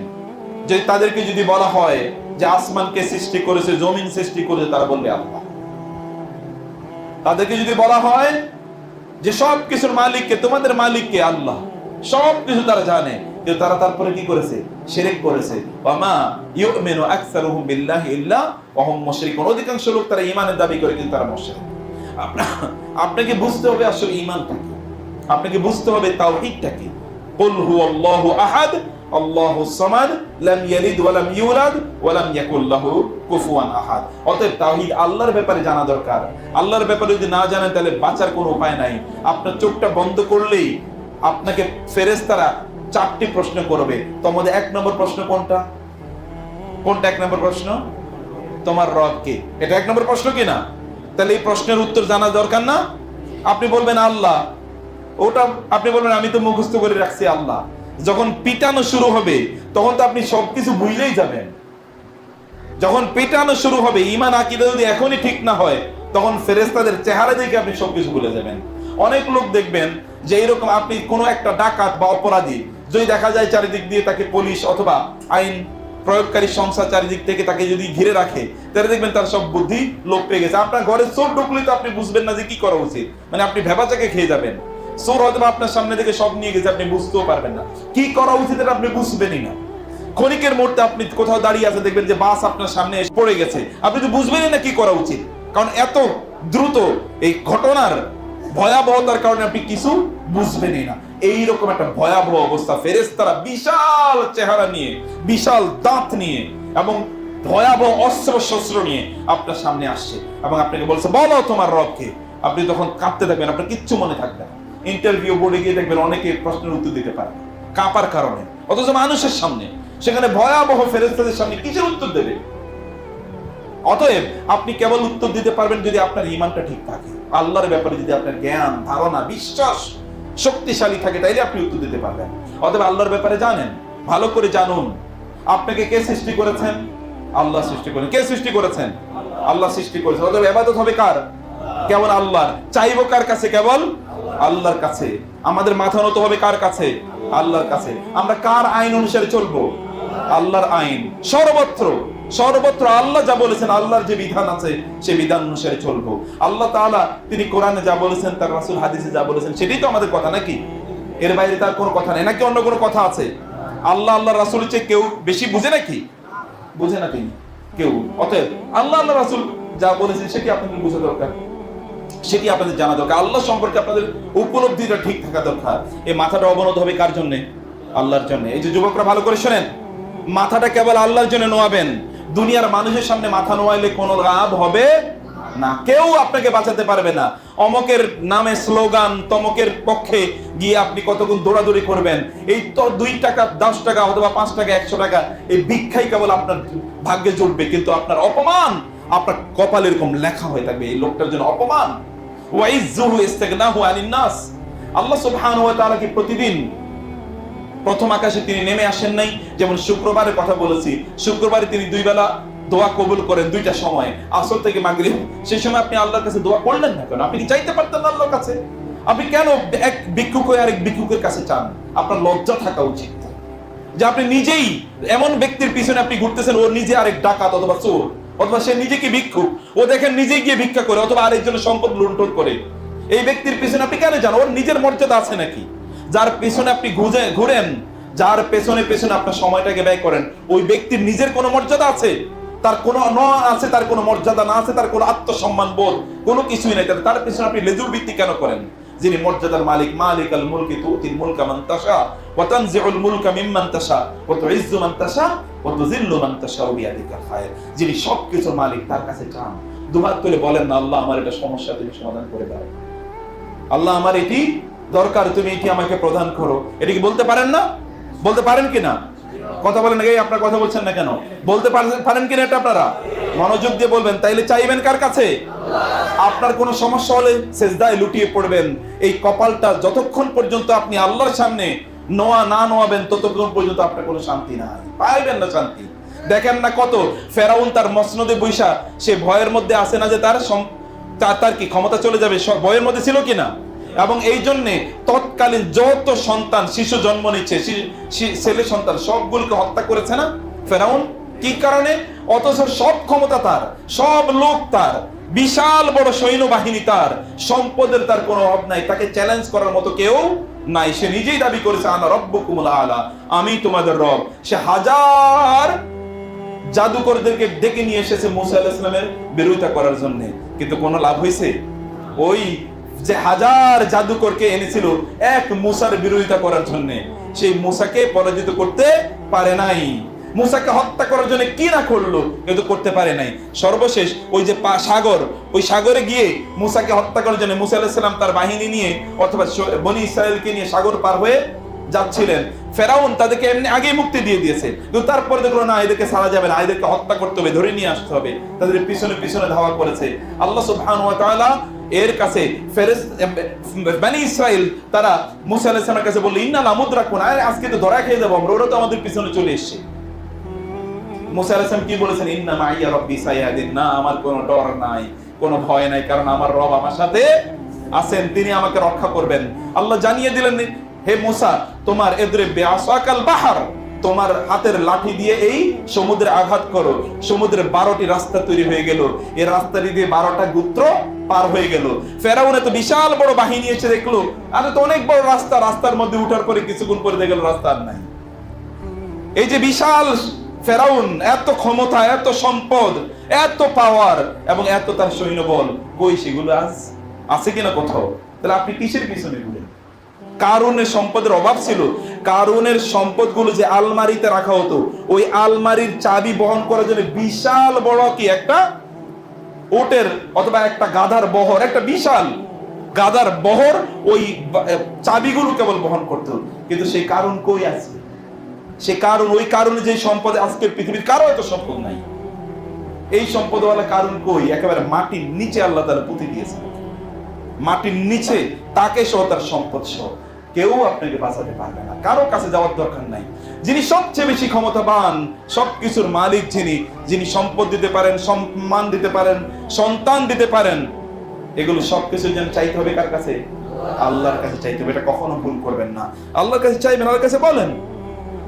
যে তাদেরকে যদি বলা হয় যে আসমানকে সৃষ্টি করেছে, জমিন সৃষ্টি করেছে, তারা বলবে আল্লাহ। তাদেরকে যদি বলা হয় যে সবকিছুর মালিককে, তোমাদের মালিককে, আল্লাহ, সবকিছু তারা জানে, কিন্তু তারা তারপরে কি করেছে? শিরক করেছে। ওয়ামা ইউমিনু আকসারুহুম বিল্লাহি ইল্লা ওয়া হুম মুশরিকুন। অধিকাংশ লোক তারা ঈমানের দাবি করে কিন্তু তারা মুশরিক। আপনাকে বুঝতে হবে আসলে ঈমানটা কি, আপনাকে বুঝতে হবে তাওহীদটা কি। কুল হুয়াল্লাহু আহাদ আল্লাহুস সামাদ লাম ইয়ালিদ ওয়া লাম ইউলাদ ওয়া লাম ইয়াকুল লাহু কুফুয়ান আহাদ। অতএব তাওহীদ আল্লাহর ব্যাপারে জানা দরকার। আল্লাহর ব্যাপারে যদি না জানেন তাহলে বাঁচার কোনো উপায় নাই। আপনার চোখটা বন্ধ করলেই আপনাকে ফেরেশতারা 4টি প্রশ্ন করবে। তোমাদের 1 নম্বর প্রশ্ন কোনটা? কোনটা 1 নম্বর প্রশ্ন? তোমার রব কে? এটা 1 নম্বর প্রশ্ন কি না? তাহলে এই প্রশ্নের উত্তর জানা দরকার না? আপনি বলবেন আল্লাহ, ওটা আপনি বলবেন আমি তো মুখস্থ করে রাখছি আল্লাহ। যখন পিটানো শুরু হবে তখন তো আপনি সবকিছু ভুলেই যাবেন। যখন পিটানো শুরু হবে, ঈমান আকীদা যদি এখনই ঠিক না হয়, তখন ফেরেশতাদের চেহারা দেখে আপনি সবকিছু ভুলে যাবেন। অনেক লোক দেখবেন যে এরকম, আপনি কোনো একটা ডাকাত বা অপরাধী যদি দেখা যায় চারিদিক দিয়ে তাকে পুলিশ অথবা আইন প্রয়োগকারী সংস্থা চারিদিক থেকে তাকে যদি ঘিরে রাখে, তাহলে দেখবেন তার সব বুদ্ধি লোপ পেয়ে গেছে। আপনার ঘরে চোর ঢুকলে তো আপনি বুঝবেন না যে কি করা উচিত, মানে আপনি ভেবাচাকে খেয়ে যাবেন। চোর হয়তো আপনার সামনে থেকে সব নিয়ে গেছে, আপনি বুঝতেও পারবেন না কি করা উচিত, এটা আপনি বুঝবেনই না। ক্ষণিকের মুহূর্তে আপনি কোথাও দাঁড়িয়ে আছেন, দেখবেন যে বাস আপনার সামনে এসে পড়ে গেছে, আপনি তো বুঝবেনই না কি করা উচিত, কারণ এত দ্রুত এই ঘটনার ভয়াবহতার কারণে আপনি কিছু বুঝবেনই না। এইরকম একটা ভয়াবহ অবস্থা। ফেরেশতারা বিশাল চেহারা নিয়ে, বিশাল দাঁত নিয়ে এবং ভয়াবহ অস্ত্র শস্ত্র নিয়ে আপনার সামনে আসছে এবং আপনাকে বলছে বলো তোমার রবকে। আপনি তখন কাঁপতে থাকবেন, আপনার কিচ্ছু মনে থাকবে না। ইন্টারভিউ বোর্ডে গিয়ে দেখবেন অনেকে প্রশ্নের উত্তর দিতে পারে না, কাঁপার কারণে। অথচ মানুষের সামনে, সেখানে ভয়াবহ ফেরেশতাদের সামনে কিসের উত্তর দেবে? অতএব আপনি কেবল উত্তর দিতে পারবেন যদি আপনার ঈমানটা ঠিক থাকে, আল্লাহর ব্যাপারে যদি আপনার জ্ঞান, ধারণা, বিশ্বাস শক্তিশালী থাকে, তাইলে আপনি উত্তর দিতে পারবেন। অতএব আল্লাহর ব্যাপারে জানেন, ভালো করে জানুন। আপনাকে কে সৃষ্টি করেছেন? আল্লাহ সৃষ্টি করেছেন। কে সৃষ্টি করেছেন? আল্লাহ সৃষ্টি করেছেন। অতএব ইবাদত হবে কার? কেবল আল্লাহর। চাইবো কার কাছে? কেবল আল্লাহর কাছে। আমাদের মাথা নত হবে কার কাছে? আল্লাহর কাছে। আমরা কার আইন অনুসারে চলবো? আল্লাহর আইন। সর্বত্র সর্বত্র আল্লাহ যা বলেছেন, আল্লাহর যে বিধান আছে সেই বিধান অনুসারে চলবো। আল্লাহ তাআলা তিনি কোরআনে যা বলেছেন, তার রাসূল হাদিসে যা বলেছেন, সেটাই তো আমাদের কথা নাকি? এর বাইরে তার কোনো কথা নেই নাকি? অন্য কোনো কথা আছে? আল্লাহ আল্লাহর রাসূলের চেয়ে কেউ বেশি বুঝে নাকি? বুঝে না তিনি কেউ। অতএব আল্লাহ আল্লাহ রাসূল যা বলেছেন সেটি আপনাদের বোঝা দরকার, সেটি আপনাদের জানা দরকার। আল্লাহ সম্পর্কে আপনাদের উপলব্ধিটা ঠিক থাকা দরকার। এই মাথাটা অবনত হবে কার জন্য? আল্লাহর জন্য। এই যে যুবকরা ভালো করে শোনেন, মাথাটা কেবল আল্লাহর জন্য নোয়াবেন। দুনিয়ার মানুষের সামনে মাথা নোয়াইলে কোনো লাভ হবে না, কেউ আপনাকে বাঁচাতে পারবে না। অমকের নামে স্লোগান, তমকের পক্ষে গিয়ে আপনি কতক্ষণ দৌড়াদৌড়ি করবেন, এই তো 2 টাকা 10 টাকা অথবা 5 টাকা 100 টাকা এই ভিক্ষাই কেবল আপনার ভাগ্যে জুটবে, কিন্তু আপনার অপমান আপনার কপালে এরকম লেখা হয়ে থাকবে, এই লোকটার জন্য অপমান। ওয়াইজ্জুহু ইস্তিগনাহু আনিন নাস। আল্লাহ সুবহানাহু ওয়া তাআলা কি প্রতিদিন প্রথম আকাশে তিনি নেমে আসেন নাই? যেমন শুক্রবারের কথা বলেছি, শুক্রবারে তিনি 2 বেলা দোয়া কবুল করেন, 2টা সময়, আসর থেকে মাগরিব। সেই সময় আপনি আল্লাহর কাছে দোয়া করলেন না কেন? আপনি কি চাইতে পারতেন না আল্লাহর কাছে? আপনি কেন এক ভিক্ষুক হয়ে আরেক ভিক্ষুকের কাছে চান? আপনার লজ্জা থাকা উচিত যে আপনি নিজেই এমন ব্যক্তির পিছনে আপনি ঘুরতেছেন, ও নিজে আরেক ডাকাত অথবা চোর, অথবা সে নিজেকে ভিক্ষুক, ও দেখেন নিজেই গিয়ে ভিক্ষা করে অথবা আরেকজনের সম্পদ লুণ্ঠন করে। এই ব্যক্তির পিছনে আপনি কেন যান? ওর নিজের মর্যাদা আছে নাকি? যার পেছনে আপনি ঘুরেন, যার পেছনে পেছনে আপনার সময়টাকে ব্যয় করেন, ওই ব্যক্তির নিজের কোনো মর্যাদা আছে? তার কোনো আছে, তার কোনো মর্যাদা না আছে, তার কোনো আত্মসম্মান বোধ কোনো কিছুই নাই, তার পেছনে আপনি লেজুর ভিত্তি কেন করেন? যিনি মর্যাদার মালিক, মালিকাল মুলকি তুতিল মুলকা মান তাশা ওয়া তানজিউল মুলকা মিম্মান তাশা ওয়া তুইজ্জু মান তাশা ওয়া তুযিল্লু মান তাশা বিয়াদিকাল খায়র। যিনি সবকিছুর মালিক, তার কাছে চান, দুহাত তুলে বলেন না, আল্লাহ আমার এটা সমস্যা তুমি সমাধান করে দাও, আল্লাহ আমার এটি দরকার, তুমি এটি আমাকে প্রদান করো। এটা কি বলতে পারেন না? বলতে পারেন কিনা? কথা বলেন, এই আপনারা কথা বলছেন না কেন? বলতে পারেন কিনা এটা আপনারা? মনোযোগ দিয়ে বলবেন, তাইলে চাইবেন কার কাছে? আপনার কোনো সমস্যা হলে সেজদায় লুটিয়ে পড়বেন। এই কপালটা যতক্ষণ পর্যন্ত আপনি আল্লাহর সামনে না নোয়াবেন ততক্ষণ পর্যন্ত আপনার কোনো শান্তি নাই, পাইবেন না শান্তি। দেখেন না কত ফেরাউন তার মসনদে বৈশা সে ভয়ের মধ্যে আসে না যে তার কি ক্ষমতা চলে যাবে, ভয়ের মধ্যে ছিল কিনা। এবং এই জন্যে তৎকালীন যত সন্তান শিশু জন্ম নিচ্ছে, ছেলে সন্তান সবগুলোকে হত্যা করেছে না ফেরাউন। কি কারণে? অথচ সব ক্ষমতা তার, সব লোক তার, বিশাল বড় সৈন্যবাহিনী তার, সম্পদের তার কোনো অভাব নাই, তাকে চ্যালেঞ্জ করার মতো কেউ নাই। সে নিজেই দাবি করেছে আনা রব্বুকুমুল আলা, আমি তোমাদের রব। সে হাজার জাদুকরদেরকে ডেকে নিয়ে এসেছে মুসা আলাইহিস সালামের বিরোধিতা করার জন্য, কিন্তু কোনো লাভ হয়েছে? ওই যে হাজার জাদুকরকে এনেছিল এক মুসার বিরোধিতা করার জন্য, সেই মুসাকে পরাজিত করতে পারে নাই। মুসাকে হত্যা করার জন্য কি না করলো, কিন্তু করতে পারে নাই। সর্বশেষ ওই যে সাগর, ওই সাগরে গিয়ে মুসাকে হত্যা করার জন্য মুসা আলাইহিস সালাম তার বাহিনী নিয়ে অথবা বনি ইসরায়েলকে নিয়ে সাগর পার হয়ে যাচ্ছিলেন। ফেরাউন তাদেরকে এমনি আগেই মুক্তি দিয়ে দিয়েছে, কিন্তু তারপরে দেখলো না, এদেরকে ছাড়া যাবে না, এদেরকে হত্যা করতে হবে, ধরে নিয়ে আসতে হবে। তাদের পিছনে পিছনে ধাওয়া করেছে। আল্লাহ সুবহানাহু ওয়া তাআলা এর কাছে বনি ইসরাইল তারা মুসা আলাইহিস সালামের কাছে বলল, ইন্না লামুদরাকুন, আরে আজকে তো ধরা খেয়ে যাবো আমরা, ওরা তো আমাদের পিছনে চলে এসেছে। মুসা আলাইহিস সালাম কি বলেছেন? ইন্না মাইয়া রাব্বি সায়াহদিন, না আমার কোনো ডর নাই, কোনো ভয় নাই, কারণ আমার রব আমার সাথে আছেন, তিনি আমাকে রক্ষা করবেন। আল্লাহ জানিয়ে দিলেন, হে মুসা, তোমার এদরে বিআসাকাল বাহর, তোমার হাতের লাঠি দিয়ে এই সমুদ্রে আঘাত করো। সমুদ্রে 12টি রাস্তা তৈরি হয়ে গেল, এই রাস্তাটি দিয়ে 12টা গোত্র পার হয়ে গেল। ফেরাউন এত বিশাল বড় বাহিনী এসে দেখলো, আরে তো অনেক বড় রাস্তা, রাস্তার মধ্যে উঠার পরে কিছুক্ষণ পরে দেখলো রাস্তা আর নাই। এই যে বিশাল ফেরাউন, এত ক্ষমতা, এত সম্পদ, এত পাওয়ার এবং এত তার সৈন্যবল, কই সেগুলো আজ আছে কিনা কোথাও? তাহলে আপনি কিসের পিছনে ঘুরেন? কারুনের সম্পদের অভাব ছিল। কারুনের সম্পদগুলো যে আলমারিতে রাখা হতো, ওই আলমারির চাবি বহন করার জন্য বিশাল বড় কি একটা ওটের অথবা একটা গাধার বহর, একটা বিশাল গাধার বহর ওই চাবিগুলো কেবল বহন করতো। কিন্তু সেই কারুন কই আছে? সে কারণ, ওই কারণে যে সম্পদ আজকের পৃথিবীর কারো এত সম্পদ নাই। এই সম্পদওয়ালা কারণ কই? একেবারে মাটির নিচে আল্লাহ তাআলা পুঁতে দিয়েছেন, মাটির নিচে, তাকে সহ তার সম্পদ সহ কেউ আপনাকে বাঁচাতে পারবে না, কারো কাছে যাওয়ার দরকার নাই। যিনি সবচেয়ে বেশি ক্ষমতাবান, সবকিছুর মালিক, যিনি সম্পদ দিতে পারেন, সম্মান দিতে পারেন, সন্তান দিতে পারেন, এগুলো সবকিছু যেন চাইতে হবে কার কাছে? আল্লাহর কাছে চাইতে হবে। এটা কখনো ভুল করবেন না। আল্লাহর কাছে চাইবেন, আল্লাহর কাছে বলেন,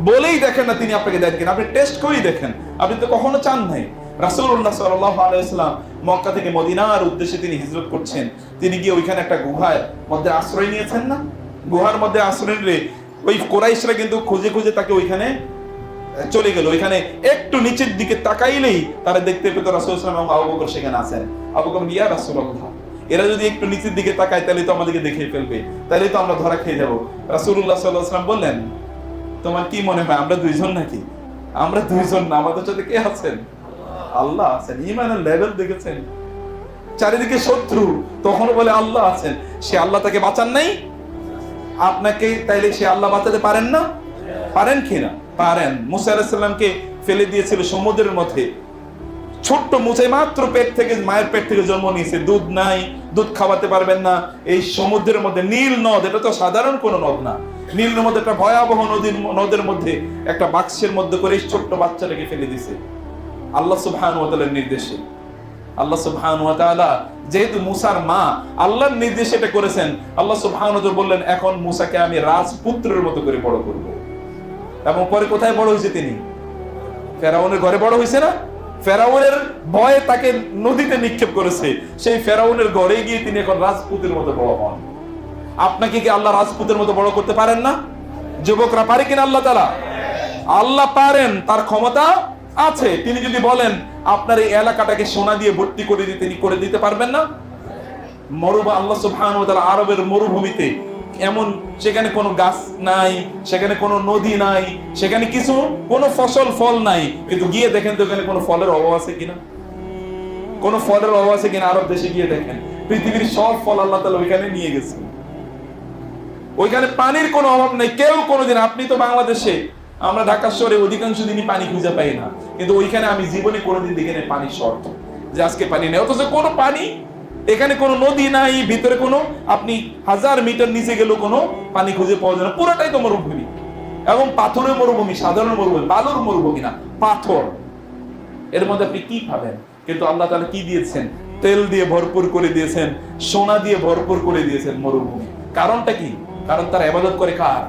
বলেই দেখেন না তিনি আপনাকে দেন কিনা, আপনি টেস্ট করেই দেখেন। আপনি তো কখনো চান নাই। রাসূলুল্লাহ সাল্লাল্লাহু আলাইহি ওয়াসাল্লাম মক্কা থেকে মদিনার উদ্দেশ্যে তিনি হিজরত করছেন। তিনি গিয়ে ওইখানে একটা গুহার মধ্যে আশ্রয় নিয়েছেন না? গুহার মধ্যে আশ্রয় নিলে ওই কুরাইশরা কিন্তু খুঁজে খুঁজে তাকে ওইখানে চলে গেল। ওইখানে একটু নিচের দিকে তাকাইলেই তারা দেখতে পেত রাসূল সাল্লাল্লাহু আলাইহি ওয়াসাল্লাম এবং আবু বকর সেখানে আছেন। আবু বকর, ইয়া রাসূলুল্লাহ, এরা যদি একটু নিচের দিকে তাকায় তাহলে তো আমাদেরকে দেখে ফেলবে, তাহলে তো আমরা ধরা খেয়ে যাব। রাসূলুল্লাহ সাল্লাল্লাহু আলাইহি ওয়াসাল্লাম বললেন, তোমার কি মনে হয় আমরা দুইজন নাকি? আমরা দুইজন না, আমাদের সাথে কে আছেন? আল্লাহ আছেন। ঈমানের লেভেল দেখেছেন? চারিদিকে শত্রু, তখনও বলে আল্লাহ আছেন। সে আল্লাহ তাকে বাঁচান নাই আপনাকে, তাইলে সে আল্লাহ বাঁচাতে পারেন না? পারেন কিনা? পারেন। মুসা আলাইহিস সালামকে ফেলে দিয়েছিল সমুদ্রের মধ্যে। ছোট্ট মুসা মাত্র মায়ের পেট থেকে জন্ম নিয়েছে, দুধ নাই, দুধ খাওয়াতে পারবেন না। এই সমুদ্রের মধ্যে নীল নদ, এটা তো সাধারণ কোনো নদ না, নীলের মধ্যে একটা ভয়াবহ নদের মধ্যে একটা বাক্সের মধ্যে করে ছোট্ট বাচ্চাটাকে ফেলে দিয়েছে আল্লাহ সুবহানাহু ওয়া তাআলার নির্দেশে। আল্লাহ সুবহানাহু ওয়া তাআলা যেহেতু মুসার মা, আল্লাহর নির্দেশে এটা করেছেন। আল্লাহ সুবহানাহু ওয়া তাআলা বললেন, এখন মুসাকে আমি রাজপুত্রের মতো করে বড় করব। এবং পরে কোথায় বড় হয়েছে তিনি? ফেরাউনের ঘরে বড় হয়েছে না? ফেরাউনের ভয়ে তাকে নদীতে নিক্ষেপ করেছে, সেই ফেরাউনের ঘরে গিয়ে তিনি এখন রাজপুতের মতো বড় হন। আপনাকে কি আল্লাহ রাজপুতের মতো বড় করতে পারেন না? যুবকরা পারে কিনা? আল্লাহ তাআলা, আল্লাহ পারেন, তার ক্ষমতা আছে। তিনি যদি বলেন আপনার এই এলাকাটাকে সোনা দিয়ে ভর্তি করে দিতে, তিনি করে দিতে পারবেন না? আল্লাহ সুবহানাহু ওয়া তাআলা আরবের মরুভূমিতে এমন, সেখানে কোনো গাছ নাই, সেখানে কোনো নদী নাই, সেখানে কোনো ফল নাই, কিন্তু গিয়ে দেখেন তো ওখানে কোনো ফলের অভাব আছে কিনা? কোনো ফলের অভাব আছে কিনা? আরব দেশে গিয়ে দেখেন, পৃথিবীর সব ফল আল্লাহ তাআলা ওইখানে নিয়ে গেছেন। ওইখানে পানির কোনো অভাব নেই। কেউ কোনোদিন, আপনি তো বাংলাদেশে, আমরা ঢাকা শহরে অধিকাংশ দিনই পানি খুঁজে পাই না, কিন্তু ওইখানে আমি জীবনে কোনোদিন দেখি নাই পানি শর্ট, যে আজকে পানি নেই। অথচ কোনো পানি, এখানে কোনো নদী নাই, ভিতরে কোনো আপনি 1000 মিটার নিচে গেলেও কোনো পানি খুঁজে পাওয়া যায় না, পুরোটাই তো মরুভূমি। এবং পাথরের মরুভূমি, সাধারণ মরুভূমি, বালুর মরুভূমি না, পাথর। এর মধ্যে আপনি কি পাবেন? কিন্তু আল্লাহ তাআলা কি দিয়েছেন? তেল দিয়ে ভরপুর করে দিয়েছেন, সোনা দিয়ে ভরপুর করে দিয়েছেন মরুভূমি। কারণটা কি? কারণ তারা ইবাদত করে কার?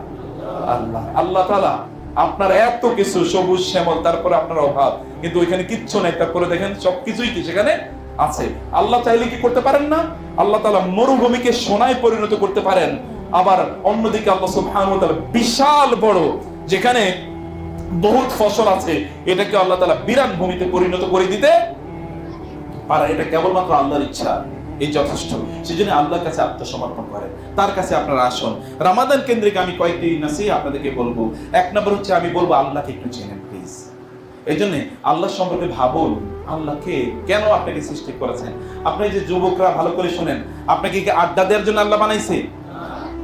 আল্লাহ। আল্লাহ তাআলা আপনার এত কিছু সবুজ শ্যামল, তারপরে আপনার অভাব, কিন্তু ওইখানে কিচ্ছু নাই, তারপরে দেখেন সবকিছুই কি সেখানে আছে। আল্লাহ চাইলে কি করতে পারেন না? আল্লাহ তাআলা মরুভূমিকে সোনায় পরিণত করতে পারেন। আবার অন্যদিকে আল্লাহ সুবহানাহু ওয়া তাআলা বিশাল বড়, যেখানে বহুত ফসল আছে, এটাকে আল্লাহ তাআলা বিরান ভূমিতে পরিণত করে দিতে পারে। এটা কেবলমাত্র আল্লাহর ইচ্ছা, এই যথেষ্ট। সেজন্য আল্লাহর কাছে আত্মসমর্পণ করেন, তার কাছে আপনারা আসুন। রমাদান কেন্দ্রিক আমি কয়েকটি নসিহত আপনাদেরকে বলবো। এক নম্বর হচ্ছে আমি বলবো আল্লাহকে একটু চেনেন প্লিজ। এই জন্য আল্লাহ সম্পর্কে ভাবুন, আল্লাহকে কেন আপনাকে সৃষ্টি করেছেন। আপনি যে যুবকরা ভালো করে শুনেন, আপনাকে কি আড্ডা দেওয়ার জন্য আল্লাহ বানাইছে?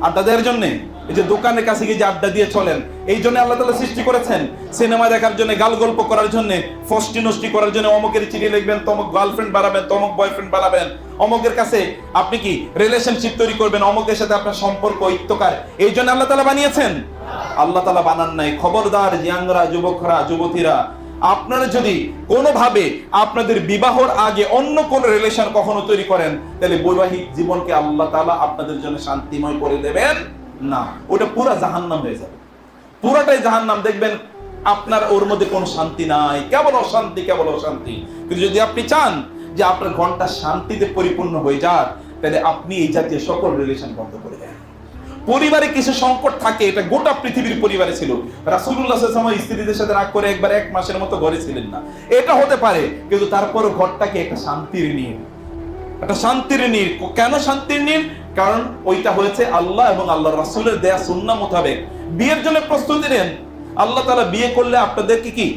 আড্ডা দেওয়ার জন্য? এই যে দোকানের কাছে গিয়ে যে আড্ডা দিয়ে চলেন, এই জন্য আল্লাহ তাআলা সৃষ্টি করেছেন? সিনেমা দেখার জন্য, গাল গল্প করার জন্য, ফষ্টি নষ্টি করার জন্য, অমুকের চিঠি লিখবেন, তমুক গার্লফ্রেন্ড বানাবেন, তমুক বয়ফ্রেন্ড বানাবেন, অমুকের কাছে আপনি কি রিলেশনশিপ তৈরি করবেন, অমুকের সাথে আপনার সম্পর্ক ইত্তকার, এই জন্য আল্লাহ তাআলা বানিয়েছেন? আল্লাহ তাআলা বানান নাই। খবরদার ইয়াংরা, যুবকরা, যুবতীরা, আপনারা যদি কোনোভাবে আপনাদের বিবাহর আগে অন্য কোন রিলেশন কখনো তৈরি করেন, তাহলে বৈবাহিক জীবনকে আল্লাহ তাআলা আপনাদের জন্য শান্তিময় করে দেবেন না, ওটা পুরা জাহান্নাম হয়ে যাবে, পুরাটাই জাহান্নাম। দেখবেন আপনার ওর মধ্যে কোনো শান্তি নাই, কেবল অশান্তি, কেবল অশান্তি। কিন্তু যদি আপনি চান যে আপনার ঘরটা শান্তিতে পরিপূর্ণ হয়ে যাক, তাহলে আপনি এই জাতীয় সকল রিলেশন বন্ধ করে দেন। পরিবারে কিছু সংকট থাকে, এটা গোটা পৃথিবীর পরিবারে ছিল। রাসূলুল্লাহ সাল্লাল্লাহু আলাইহি ওয়াসাল্লাম স্ত্রীদের সাথে রাগ করে একবার 1 মাসের মতো ঘরে ছিলেন না, এটা হতে পারে। কিন্তু তারপরও ঘরটাকে একটা শান্তির নিন, একটা শান্তির নিন। কেন শান্তির নিন? কারণ ওইটা হয়েছে আল্লাহ এবং আল্লাহর রাসূলের দেয়া সুন্নাহ মোতাবেক। বিয়ের জন্য প্রস্তুতি নেন। আল্লাহ তাআলা বিয়ে করলে আপনাদেরকে কি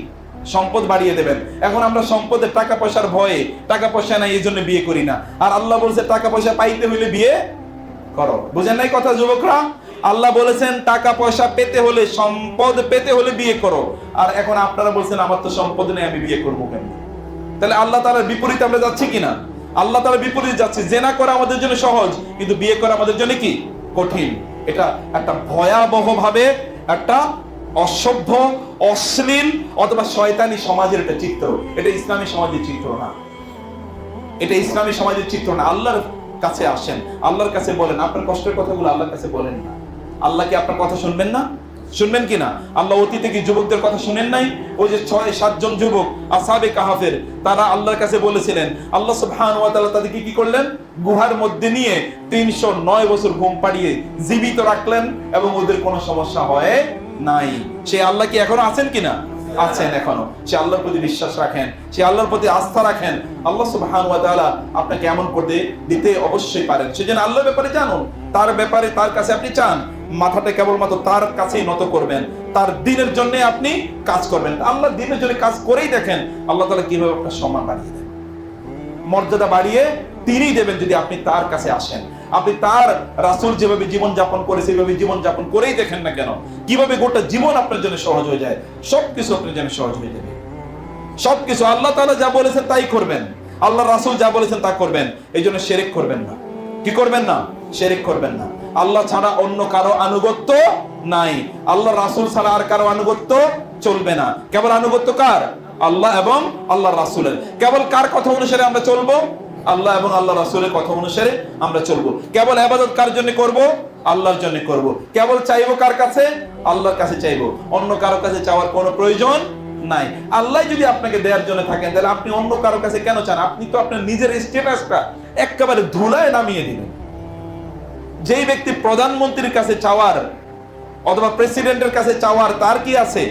সম্পদ বাড়িয়ে দেবেন। এখন আমরা সম্পদের, টাকা পয়সার ভয়ে, টাকা পয়সা নাই এই জন্য বিয়ে করি না। আর আল্লাহ বলছে টাকা পয়সা পাইতে হইলে বিয়ে করো। বুঝেন নাই কথা যুবকরা? আল্লাহ বলেছেন টাকা পয়সা পেতে হলে, সম্পদ পেতে হলে বিয়ে করো। আর এখন আপনারা বলছেন আমার তো সম্পদ নেই, আমি বিয়ে করবো কেন? তাহলে আল্লাহ তাআলার বিপরীতে আমরা যাচ্ছি কিনা? আল্লাহ তাআলার বিপরীতে যাচ্ছি। জেনা করা আমাদের জন্য সহজ, কিন্তু বিয়ে করা আমাদের জন্য কি কঠিন। এটা একটা ভয়াবহ ভাবে একটা অসভ্য, অশ্লীল অথবা শয়তানি সমাজের একটা চিত্র। এটা ইসলামী সমাজের চিত্র না, এটা ইসলামী সমাজের চিত্র না। আল্লাহর কাছে আসেন, আল্লাহর কাছে বলেন আপনার কষ্টের কথাগুলো, আল্লাহর কাছে বলেন না। আল্লাহ কি আপনার কথা শুনবেন না? শুনবেন কিনা? আল্লাহ অতীতে কি যুবকদের কথা শুনেন নাই? ওই যে 6-7 জন যুবক আসহাবে কাহাফের, তারা আল্লাহর কাছে বলেছিলেন, আল্লাহ সুবহানাহু ওয়া তাআলা তাদেরকে কি করলেন? গুহার মধ্যে নিয়ে 309 বছর ঘুম পাড়িয়ে জীবিত রাখলেন এবং ওদের কোনো সমস্যা হয় নাই। সে আল্লাহ কি এখনো আছেন কিনা? আছেন এখনো। সে আল্লাহর প্রতি বিশ্বাস রাখেন, সে আল্লাহর প্রতি আস্থা রাখেন। আল্লাহ সুবহানাহু ওয়া তাআলা আপনাকে এমন করতে দিতে অবশ্যই পারেন। সেজন্য আল্লাহর ব্যাপারে জানুন, তার ব্যাপারে তার কাছে আপনি চান, মাথাটা কেবলমাত্র তার কাছেই নত করবেন, তার দ্বীনের জন্য আপনি কাজ করবেন। আল্লাহর দ্বীনের জন্য কাজ করেই দেখেন আল্লাহ তাআলা কিভাবে আপনার সম্মান বাড়িয়ে দেন, মর্যাদা বাড়িয়ে তিনি দেবেন যদি আপনি তার কাছে আসেন। আপনি তার রাসূল যেভাবে জীবন যাপন করে সেভাবে জীবন যাপন করেই দেখেন না কেন, কিভাবে গোটা জীবন আপনার জন্য সহজ হয়ে যায়। সবকিছু আপনার জন্য সহজ হয়ে যাবে, সবকিছু। আল্লাহ তাআলা যা বলেছেন তাই করবেন, আল্লাহ রাসূল যা বলেছেন তা করবেন। এই জন্য শিরক করবেন না। কি করবেন না? শিরক করবেন না। আল্লাহ ছাড়া অন্য কারো আনুগত্য নাই, আল্লাহ রাসূল ছাড়া আর কারো আনুগত্য চলবে না। কেবল আনুগত্য কার? আল্লাহ এবং আল্লাহ রাসূলের। কেবল কার কথা অনুসারে আমরা চলবো? আল্লাহ এবং আল্লাহ রাসূলের কথা অনুসারে আমরা চলবো। কেবল ইবাদত কার জন্য করব? আল্লাহর জন্য করব। কেবল চাইবো কার কাছে? আল্লাহর কাছে চাইবো, অন্য কারো কাছে চাওয়ার কোনো প্রয়োজন নাই। আল্লাহ যদি আপনাকে দেওয়ার জন্য থাকেন, তাহলে আপনি অন্য কারো কাছে কেন চান? আপনি তো আপনার নিজের স্ট্যাটাসটা একেবারে ধুলায় নামিয়ে দিলেন। যেই ব্যক্তি প্রধানমন্ত্রীর কাছে চাওয়ার অথবা প্রেসিডেন্টের কাছে চাওয়ার তার কি আছে?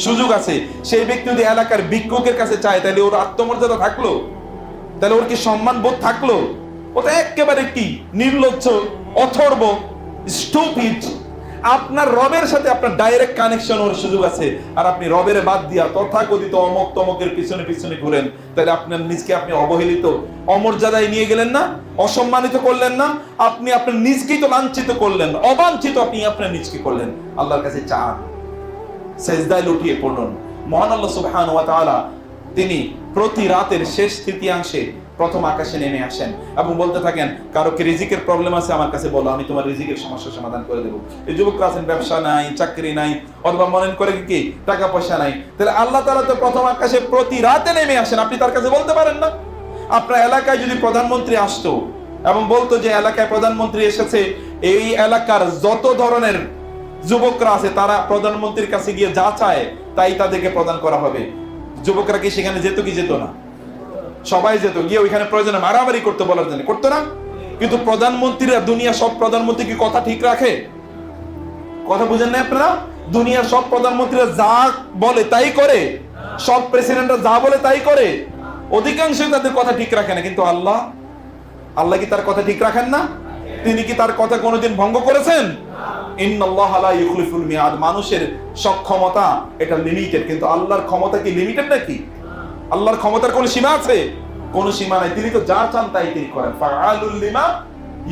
সুযোগ আছে। সেই ব্যক্তি যদি এলাকার ভিক্ষুকের কাছে চায়, তাহলে ওর আত্মমর্যাদা থাকলো? তাহলে ওর কি সম্মান বোধ থাকলো? ওটা একেবারে কি নির্লজ্জ, অথর্ব, স্টুপিড। আপনার রবের সাথে আপনার ডাইরেক্ট কানেকশন ওর সুযোগ আছে, আর আপনি রবের বাদ দিয়া তথাকথিত অমক তমকের পিছনে পিছনে ঘুরেন। তাহলে আপনার নিজকে আপনি অবহেলিত, অমর্যাদায় নিয়ে গেলেন না? অসম্মানিত করলেন না? আপনি আপনার নিজকেই তো লাঞ্ছিত করলেন, অবাঞ্ছিত আপনি আপনার নিজকে করলেন। আল্লাহর কাছে চান, সেজদায় লুটিয়ে পড়ুন। মহান আল্লাহ সুবহানাহু ওয়া তাআলা তিনি প্রতি রাতের শেষ তৃতীয়াংশে প্রথম আকাশে নেমে আসেন এবং বলতে থাকেন, কারো কি রিজিকের প্রবলেম আছে আমার কাছে বলো, আমি তোমার রিজিকের সমস্যার সমাধান করে দেবো। এই যুবকরা আছেন ব্যবসা নাই, চাকরি নাই, অথবা মনে করে কি টাকা পয়সা নাই, তাহলে আল্লাহ তাআলা তো প্রথম আকাশে প্রতি রাতে নেমে আসেন, আপনি তার কাছে বলতে পারেন না? আপনার এলাকায় যদি প্রধানমন্ত্রী আসতো এবং বলতো যে এলাকায় প্রধানমন্ত্রী এসেছে, এই এলাকার যত ধরনের যুবকরা আছে তারা প্রধানমন্ত্রীর কাছে গিয়ে যা চায় তাই তাদেরকে প্রদান করা হবে, যুবকরা কি সেখানে যেত কি যেত না? সবাই যেত, গিয়ে ওইখানে প্রয়োজনে মারামারি করতে বলার জন্য করতো না? কিন্তু প্রধানমন্ত্রীরা, দুনিয়া সব প্রধানমন্ত্রী কি কথা ঠিক রাখে? কথা বুঝেন না আপনারা? দুনিয়ার সব প্রধানমন্ত্রীরা যা বলে তাই করে, সব প্রেসিডেন্টরা যা বলে তাই করে, অধিকাংশই তাদের কথা ঠিক রাখে না। কিন্তু আল্লাহ কি তার কথা ঠিক রাখেন না? তিনি কি তার কথা কোনোদিন ভঙ্গ করেছেন? ইন্নাল্লাহা লা ইউখলিফুল মিয়াদ। মানুষের সক্ষমতা এটা লিমিটেড, কিন্তু আল্লাহর ক্ষমতা কি লিমিটেড নাকি? আল্লাহর ক্ষমতার কোনো সীমা আছে? কোনো সীমা নাই। তিনি তো যা চান তাই তিনি করেন, ফাআলুল লিমা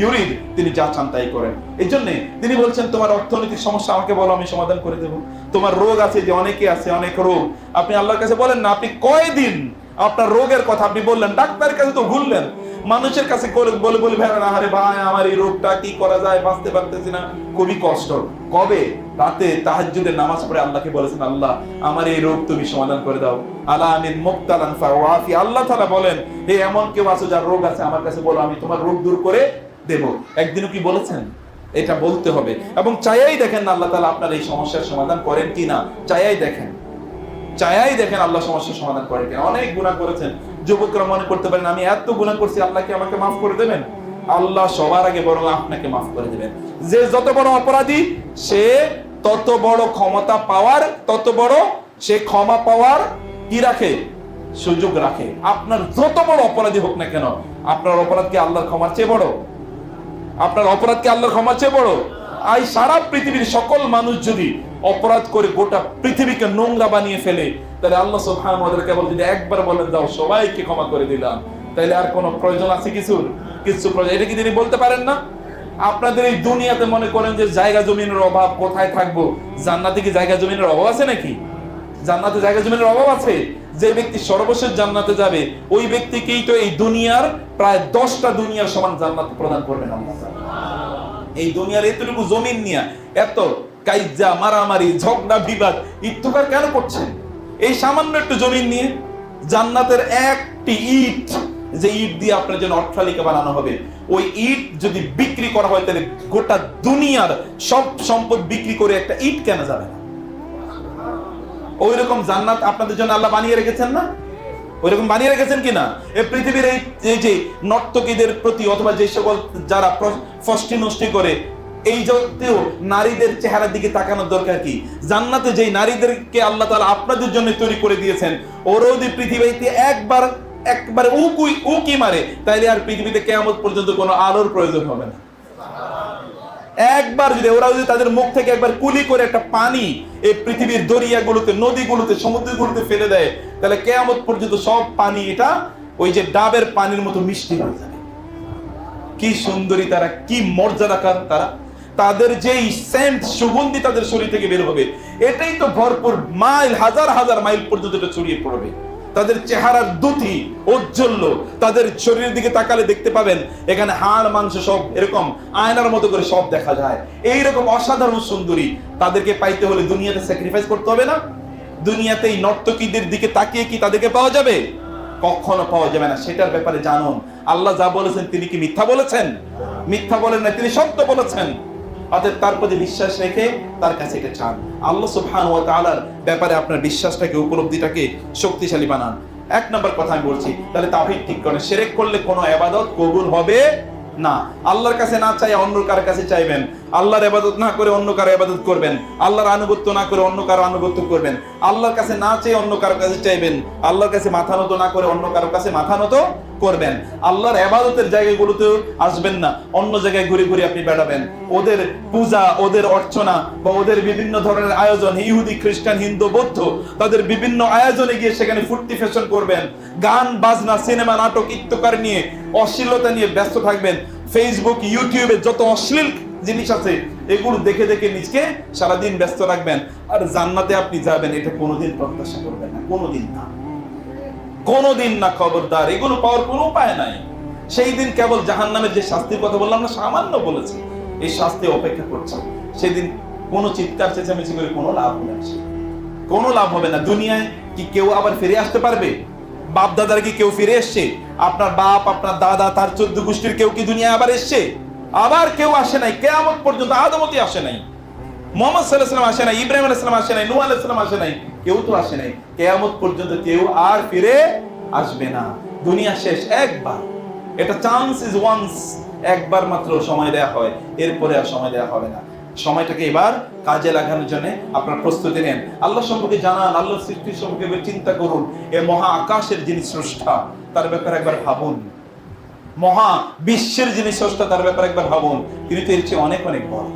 ইউরিদ, তিনি যা চান তাই করেন। এই জন্য তিনি বলছেন, তোমার অর্থনৈতিক সমস্যা আমাকে বলো, আমি সমাধান করে দেব। তোমার রোগ আছে, যে অনেকে আছে অনেক রোগ, আপনি আল্লাহর কাছে বলেন না। আপনি কয়দিন আপনার রোগের কথা আপনি বললেন, ডাক্তারের কাছে তো ভুললেন, মানুষের কাছে বলে বলে ভেবেন, আরে ভাই আমার এই রোগটা কি করা যায়, বাঁচতে পারতেছি না, খুবই কষ্ট। কবে? রাতে তাহাজ্জুদের নামাজ পড়ে আল্লাহকে বলেছেন, আল্লাহ আমার এই রোগ তুমি সমাধান করে দাও। আলা আমিন মুবতালান ফাওয়াফি। আল্লাহ তাআলা বলেন, হে এমন কেউ আছে যার রোগ আছে, আমার কাছে বলো, আমি তোমার রোগ দূর করে দেব। একদিনও কি বলেছেন? এটা বলতে হবে এবং চাইয়াই দেখেন না আল্লাহ তাআলা আপনার এই সমস্যার সমাধান করেন কিনা। চাইয়াই দেখেন আল্লাহ সমস্যার সমাধান করেন কিনা। অনেক গুনাহ করেছেন, যুবকরা মনে করতে পারেন আমি এত গুনাহ করছি, আল্লাহ কি আমাকে মাফ করে দেবেন? আল্লাহ সবার আগে বরং আপনাকে মাফ করে দেবেন। যে যত বড় অপরাধী সে তত বড় ক্ষমতা পাওয়ার, তত বড় সে ক্ষমা পাওয়ার কি রাখে? সুযোগ রাখে। আপনার যত বড় অপরাধী হোক না কেন, আপনার অপরাধ কি আল্লাহর ক্ষমার চেয়ে বড়? আপনার অপরাধ কি আল্লাহর ক্ষমার চেয়ে বড়? আই সারা পৃথিবীর সকল মানুষ যদি অপরাধ করে গোটা পৃথিবীকে নোংরা বানিয়ে ফেলে, তাহলে আল্লাহ সুবহানাহু ওয়া তাআলা কেবল যদি একবার বলেন দাও সবাইকে ক্ষমা করে দিলাম, তাহলে আর কোনো প্রয়োজন আছে কিছু প্রয়োজন? এটা কি তিনি বলতে পারেন না? আপনাদের এই দুনিয়াতে মনে করেন যে জায়গা জমিনের অভাব, কোথায় থাকবো? জান্নাতে কি জায়গা জমিনের অভাব আছে নাকি? জান্নাতে জায়গা জমিনের অভাব আছে? যে ব্যক্তি সর্বশেষ জান্নাতে যাবে ওই ব্যক্তিকেই তো এই দুনিয়ার প্রায় 10টা দুনিয়ার সমান জান্নাত প্রদান করবেন আল্লাহ। এই দুনিয়ার এতটুকু জমিন নিয়ে এত কাইজা মারামারি ঝগড়া বিবাদ ইত্তকার কেন করছেন? এই সামান্য একটু জমিন নিয়ে জান্নাতের একটি ইট, যে ইট দিয়ে আপনার জন্য অট্টালিকা বানানো হবে, ওই ইট যদি বিক্রি করা হয় তাহলে গোটা দুনিয়ার সব সম্পদ বিক্রি করে একটা ইট কেনা যাবে না। ওই রকম জান্নাত আপনাদের জন্য আল্লাহ বানিয়ে রেখেছেন না? ওইরকম বানিয়ে রেখেছেন কিনা? এই পৃথিবীর এই যে নর্তকীদের প্রতি অথবা যে সকল যারা ফষ্টি নষ্টি করে, এই জাতীয় নারীদের চেহারার দিকে তাকানোর দরকার কি? জান্নাতে যেই নারীদেরকে আল্লাহ তাআলা আপনাদের জন্য তৈরি করে দিয়েছেন, ওরা যদি পৃথিবীতে একবার উকি মারে, তাইলে আর পৃথিবীতে কিয়ামত পর্যন্ত কোনো আলোর প্রয়োজন হবে না। একবার যদি ওরা তাদের মুখ থেকে একবার কুলি করে একটা পানি এই পৃথিবীর দরিয়াগুলোতে, নদীগুলোতে, সমুদ্রগুলোতে ফেলে দেয়, তাহলে কিয়ামত পর্যন্ত সব পানি এটা ওই যে ডাবের পানির মতো মিষ্টি হয়ে যাবে। কি সুন্দরী তারা, কি মর্যাদাকার তারা, তাদের যেই সেন্ট সুগন্ধি তাদের শরীর থেকে বের হবে, এটাই তো ভরপুর মাইল, হাজার হাজার মাইল পর্যন্ত এটা ছড়িয়ে পড়বে। তাদের চেহারার দুটি ঔজ্জ্বল্য, তাদের শরীরের দিকে তাকালে দেখতে পাবেন এখানে হাড় মাংস সব এরকম আয়নার মতো করে সব দেখা যায়। এইরকম অসাধারণ সুন্দরী তাদেরকে পাইতে হলে দুনিয়াতে স্যাক্রিফাইস করতে হবে না? দুনিয়াতে এই নর্তকীদের দিকে তাকিয়ে কি তাদেরকে পাওয়া যাবে? কখনো পাওয়া যাবে না। সেটার ব্যাপারে জানুন, আল্লাহ যা বলেছেন তিনি কি মিথ্যা বলেছেন? মিথ্যা বলেন না, তিনি সত্য বলেছেন। অতএব তার প্রতি বিশ্বাস রেখে তার কাছে এটা চান। আল্লাহ সুবহানাহু ওয়া তাআলার ব্যাপারে আপনার বিশ্বাসটাকে, উপলব্ধিটাকে শক্তিশালী বানান। এক নম্বর কথা আমি বলছি, তাহলে তাওহীদ ঠিক করেন। শিরক করলে কোনো ইবাদত কবুল হবে না। আল্লাহর কাছে না চাই অন্য কারো কাছে চাইবেন, আল্লাহর ইবাদত না করে অন্য কারো ইবাদত করবেন, আল্লাহর আনুগত্য না করে অন্য কারো আনুগত্য করবেন, আল্লাহর কাছে না চেয়ে অন্য কারো কাছে চাইবেন, আল্লাহর কাছে মাথা নত না করে অন্য কারো কাছে মাথা নত করবেন। আল্লাহর ইবাদতের জায়গাগুলোতে আসবেন না, অন্য জায়গায় ঘুরে ঘুরে আপনি বেড়াবেন। ওদের পূজা, ওদের অর্চনা বা ওদের বিভিন্ন ধরনের আয়োজন, ইহুদি, খ্রিস্টান, হিন্দু, বৌদ্ধ, তাদের বিভিন্ন আয়োজনে গিয়ে সেখানে ফুর্তি ফ্যাশন করবেন, গান বাজনা, সিনেমা, নাটক ইত্যাদি নিয়ে, অশ্লীলতা নিয়ে ব্যস্ত থাকবেন। ফেসবুক, ইউটিউবে যত অশ্লীল জিনিস আছে এগুলো দেখে দেখে নিজকে সারাদিন ব্যস্ত রাখবেন, আর জান্নাতে আপনি যাবেন এটা কোনোদিন প্রত্যাশা করবেন না, কোনোদিন না, কোনোদিন না, খবরদার। এগুলো পাওয়ার কোনো উপায় নাই। সেই দিন কেবল জাহান্নামের যে শাস্তির কথা বললাম না, সামান্য বলেছি, এই শাস্তি অপেক্ষা করছে। সেদিন কোনো চিৎকার চেঁচামেচি করে কোনো লাভ হবে না, কোনো লাভ হবে না। দুনিয়ায় কি কেউ আবার ফিরে আসতে পারবে? বাপ দাদার কি কেউ ফিরে এসছে? আপনার বাপ, আপনার দাদা, তার 14 গোষ্ঠীর কেউ কি দুনিয়ায় আবার এসছে? আবার কেউ আসে নাই। কিয়ামত পর্যন্ত আদমতি আসে নাই, মুহাম্মদ সাল্লাল্লাহু আলাইহি ওয়াসাল্লাম আসে নাই, ইব্রাহিম আলাইহিস সালাম আসে নাই, নূহ আলাইহিস সালাম আসে নাই, কেউ তো আসে নাই। কিয়ামত পর্যন্ত কেউ আর ফিরে আসবে না। দুনিয়া শেষ একবার, এটা চান্স ইজ ওয়ান্স, একবার মাত্র সময় দেয়া হয়, এরপরে আর সময় দেয়া হবে না। সময়টাকে এবার কাজে লাগানোর জন্য আপনার প্রস্তুতি নেন। আল্লাহ সম্পর্কে জানান, আল্লাহর সৃষ্টি সম্পর্কে চিন্তা করুন। এই মহা আকাশের যিনি স্রষ্টা তার ব্যাপারে একবার ভাবুন, মহা বিশ্বের যিনি স্রষ্টা তার ব্যাপারে একবার ভাবুন। তিনি তো এর চেয়ে অনেক অনেক বড়,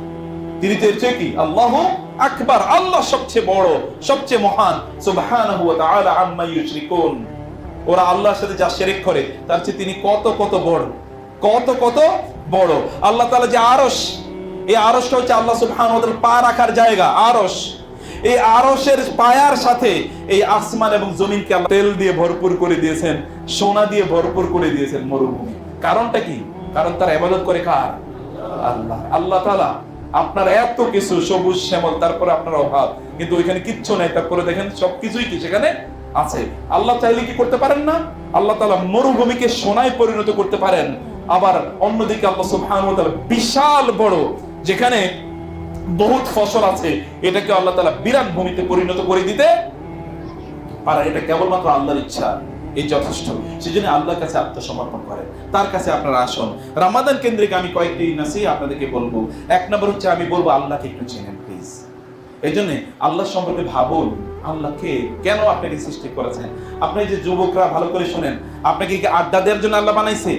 তিনি তো এর চেয়ে কি আল্লাহু আকবার, আল্লাহ সবচেয়ে বড়, সবচেয়ে মহান। সুবহানাহু ওয়া তাআলা আম্মা ইউশরিকুন, ওরা আল্লাহর সাথে যা শিরক করে তার চেয়ে তিনি কত কত বড়, কত কত বড়। আল্লাহ তাআলা যে আরশ, এই আরশটা হচ্ছে আল্লাহ সুবহানাহু ওয়া তাআলা পা রাখার জায়গা, আরশ। এই আরশের পায়ার সাথে এই আসমান এবং জমিনকে আল্লাহ তেল দিয়ে ভরপুর করে দিয়েছেন, সোনা দিয়ে ভরপুর করে দিয়েছেন মরুভূমি। কারণটা কি? কারণ তারা ইবাদত করে কার? আল্লাহ। আল্লাহ তাআলা আপনার এত কিছু সবুজ শ্যামল, তারপরে আপনার অভাব, কিন্তু ওইখানে কিচ্ছু নাই, তারপরে দেখেন সবকিছুই কি সেখানে আছে। আল্লাহ চাইলে কি করতে পারেন না? আল্লাহ তাআলা মরুভূমিকে সোনায় পরিণত করতে পারেন। আবার অন্যদিকে আল্লাহ সুবহানাহু ওয়া তাআলা বিশাল বড়, যেখানে বহুত ফসল আছে, এটাকে আল্লাহ তাআলা বিরাট ভূমিতে পরিণত করে দিতে পারে। এটা কেবলমাত্র আল্লাহর ইচ্ছা, এই যথেষ্ট। সেজন্য আল্লাহর কাছে আত্মসমর্পণ করেন, তার কাছে আপনারা আসুন। রমাদান কেন্দ্রিক আমি কয়েকটি নাসিহা আপনাদেরকে বলবো। এক নম্বর হচ্ছে আমি বলবো আল্লাহকে একটু চেনেন প্লিজ। এই জন্য আল্লাহ সম্পর্কে ভাবুন, আল্লাহকে কেন আপনাকে সৃষ্টি করেছেন। আপনি যে যুবকরা ভালো করে শোনেন, আপনাকে কি আড্ডা দেওয়ার জন্য আল্লাহ বানাইছে?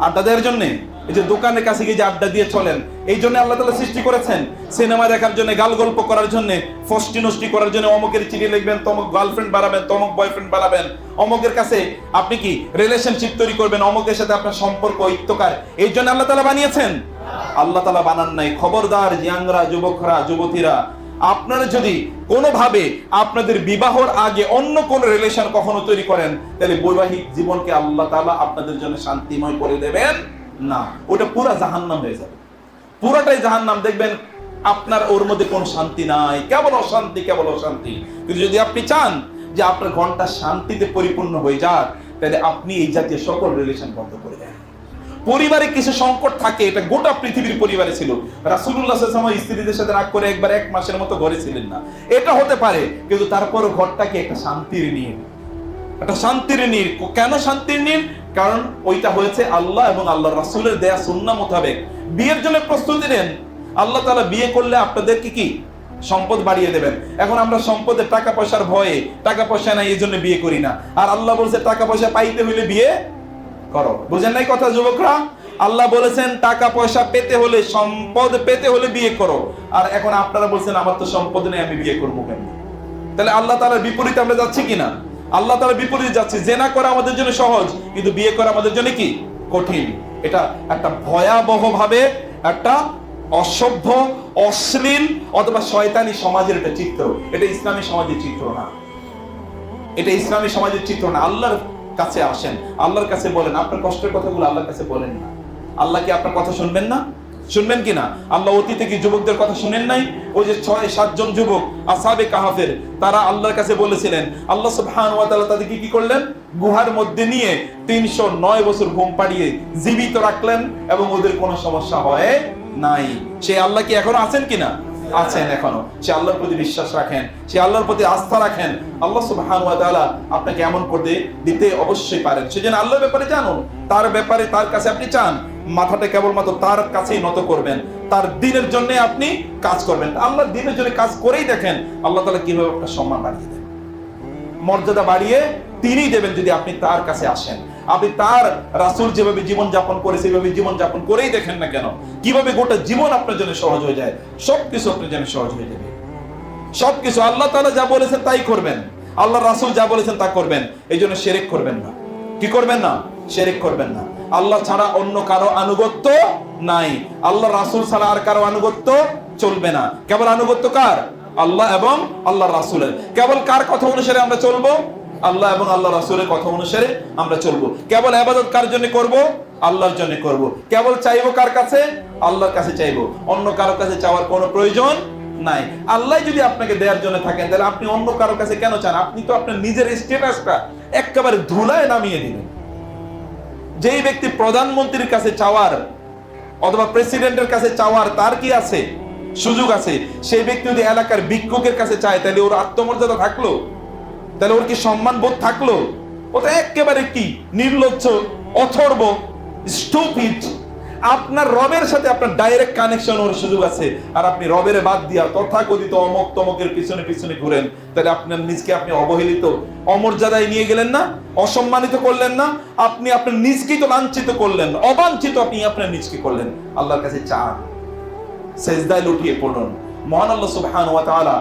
আড্ডা দেওয়ার জন্য? এই যে দোকানের কাছে গিয়ে যে আড্ডা দিয়ে চলেন, এই জন্য আল্লাহ তাআলা সৃষ্টি করেছেন? সিনেমা দেখার জন্য, গাল গল্প করার জন্য, ফষ্টি নষ্টি করার জন্য, অমুকের চিঠি লিখবেন, তমুক গার্লফ্রেন্ড বানাবেন, তমুক বয়ফ্রেন্ড বানাবেন, অমুকের কাছে আপনি কি রিলেশনশিপ তৈরি করবেন, অমুকের সাথে আপনার সম্পর্ক ইত্যকার, এই জন্য আল্লাহ তাআলা বানিয়েছেন? আল্লাহ তাআলা বানান নাই। খবরদার ইয়াংরা, যুবকরা, যুবতীরা, আপনারা যদি কোনোভাবে আপনাদের বিবাহর আগে অন্য কোন রিলেশন কখনো তৈরি করেন, তাহলে বৈবাহিক জীবনকে আল্লাহ তাআলা আপনাদের জন্য শান্তিময় করে দেবেন না, ওটা পুরা জাহান্নাম হয়ে যাবে, পুরাটাই জাহান্নাম। দেখবেন আপনার ওর মধ্যে কোনো শান্তি নাই, কেবল অশান্তি, কেবল অশান্তি। কিন্তু যদি আপনি চান যে আপনার ঘরটা শান্তিতে পরিপূর্ণ হয়ে যাক, তাহলে আপনি এই জাতীয় সকল রিলেশন বন্ধ করে দেন। পরিবারে কিছু সংকট থাকে, এটা গোটা পৃথিবীর পরিবারে ছিল। রাসূলুল্লাহ সাল্লাল্লাহু আলাইহি ওয়াসাল্লাম স্ত্রীদের সাথে রাগ করে একবার 1 মাসের মতো ঘরে ছিলেন না, এটা হতে পারে। কিন্তু তারপরও ঘরটাকে একটা শান্তির নিয়ে, একটা শান্তির নিয়ে। কেন শান্তির নিয়ে? কারণ ওইটা হয়েছে আল্লাহ এবং আল্লাহর রাসূলের দেয়া সুন্নাহ মোতাবেক। বিয়ের জন্য প্রস্তুতি নেন। আল্লাহ তাআলা বিয়ে করলে আপনাদেরকে কি সম্পদ বাড়িয়ে দেবেন। এখন আমরা সম্পদের, টাকা পয়সার ভয়ে, টাকা পয়সা নাই এই জন্য বিয়ে করি না। আর আল্লাহ বলছে টাকা পয়সা পাইতে হইলে বিয়ে করো। বুঝেন নাই কথা যুবকরা? আল্লাহ বলেছেন টাকা পয়সা পেতে হলে, সম্পদ পেতে হলে বিয়ে করো। আর এখন আপনারা বলছেন আমার তো সম্পদ নেই, আমি বিয়ে করবো কেন? তাহলে আল্লাহ তাআলার বিপরীতে আমরা যাচ্ছি কিনা? আল্লাহ তাআলার বিপরীতে যাচ্ছি। জেনা করা আমাদের জন্য সহজ, কিন্তু বিয়ে করা আমাদের জন্য কি কঠিন। এটা একটা ভয়াবহ ভাবে একটা অসভ্য, অশ্লীল অথবা শয়তানি সমাজের একটা চিত্র। এটা ইসলামী সমাজের চিত্র না, এটা ইসলামী সমাজের চিত্র না। আল্লাহর কাছে আসেন, আল্লাহর কাছে বলেন, আপনার কষ্টের কথাগুলো আল্লাহর কাছে বলেন না। আল্লাহ কি আপনার কথা শুনবেন না? শুনবেন কিনা? আল্লাহ অতীতে কি যুবকদের কথা শুনেন নাই? ওই যে 6-7 জন যুবক আসহাবে কাহাফের, তারা আল্লাহর কাছে বলেছিলেন, আল্লাহ সুবহানাহু ওয়া তাআলা তাদেরকে কি করলেন? গুহার মধ্যে নিয়ে 309 বছর ঘুম পাড়িয়ে জীবিত রাখলেন এবং ওদের কোনো সমস্যা হয় নাই। সেই আল্লাহ কি এখনো আছেন কিনা? আছেন এখনো। সে আল্লাহর প্রতি বিশ্বাস রাখেন, সে আল্লাহর প্রতি আস্থা রাখেন। আল্লাহ সুবহানাহু ওয়া তাআলা আপনাকে এমন করতে দিতে অবশ্যই পারেন। সেজন্য আল্লাহর ব্যাপারে জানুন, তার ব্যাপারে তার কাছে আপনি চান, মাথাটা কেবলমাত্র তার কাছেই নত করবেন, তার দ্বীনের জন্য আপনি কাজ করবেন। আল্লাহর দ্বীনের জন্য কাজ করেই দেখেন আল্লাহ তাআলা কিভাবে আপনার সম্মান বাড়িয়ে দেন, মর্যাদা বাড়িয়ে তিনিই দেবেন যদি আপনি তার কাছে আসেন। আপনি তার রাসূল যেভাবে জীবন যাপন করে সেভাবে জীবন যাপন করেই দেখেন না কেন, কিভাবে গোটা জীবন আপনার জন্য সহজ হয়ে যায়। সবকিছু আপনার জন্য সহজ হয়ে যাবে, সবকিছু। আল্লাহ তাআলা যা বলেছেন তাই করবেন, আল্লাহ রাসূল যা বলেছেন তা করবেন। এই জন্য শিরক করবেন না। কি করবেন না? শিরক করবেন না। আল্লাহ ছাড়া অন্য কারো আনুগত্য নাই, আল্লাহ রাসূল ছাড়া আর কারো আনুগত্য চলবে না। কেবল আনুগত্য কার? আল্লাহ এবং আল্লাহ রাসূলের। কেবল কার কথা অনুসারে আমরা চলবো? আল্লাহ এবং আল্লাহ রাসূলের কথা অনুসারে আমরা চলবো। কেবল ইবাদত কার জন্য করব? আল্লাহর জন্য করব। কেবল চাইবো কার কাছে? আল্লাহর কাছে চাইবো, অন্য কারো কাছে চাওয়ার কোনো প্রয়োজন নাই। আল্লাহ যদি আপনাকে দেওয়ার জন্য থাকেন, তাহলে আপনি অন্য কারো কাছে কেন চান? আপনি তো আপনার নিজের স্ট্যাটাসটা একেবারে ধুলায় নামিয়ে দিলেন। যেই ব্যক্তি প্রধানমন্ত্রীর কাছে চাওয়ার অথবা প্রেসিডেন্টের কাছে চাওয়ার তার কি আছে? সুযোগ আছে। সেই ব্যক্তি যদি এলাকার ভিক্ষুকের কাছে চায়, তাহলে ওর আত্মমর্যাদা থাকলো? তাহলে ওর কি সম্মান বোধ থাকলো? ও তো একেবারে কি নির্লজ্জ, অথর্ব, স্টুপিড। আপনার রবের সাথে আপনার ডাইরেক্ট কানেকশন ওর সুযোগ আছে, আর আপনি রবের বাদ দিয়া তথাকথিত অমক তমকের পিছনে পিছনে ঘুরেন। তাহলে আপনার নিজকে আপনি অবহেলিত, অমর্যাদায় নিয়ে গেলেন না? অসম্মানিত করলেন না? আপনি আপনার নিজকেই তো লাঞ্ছিত করলেন, অবাঞ্ছিত আপনি আপনার নিজকে করলেন। আল্লাহর কাছে চান, সেজদায় লুটিয়ে পড়ুন। মহান আল্লাহ সুবহানাহু ওয়া তাআলা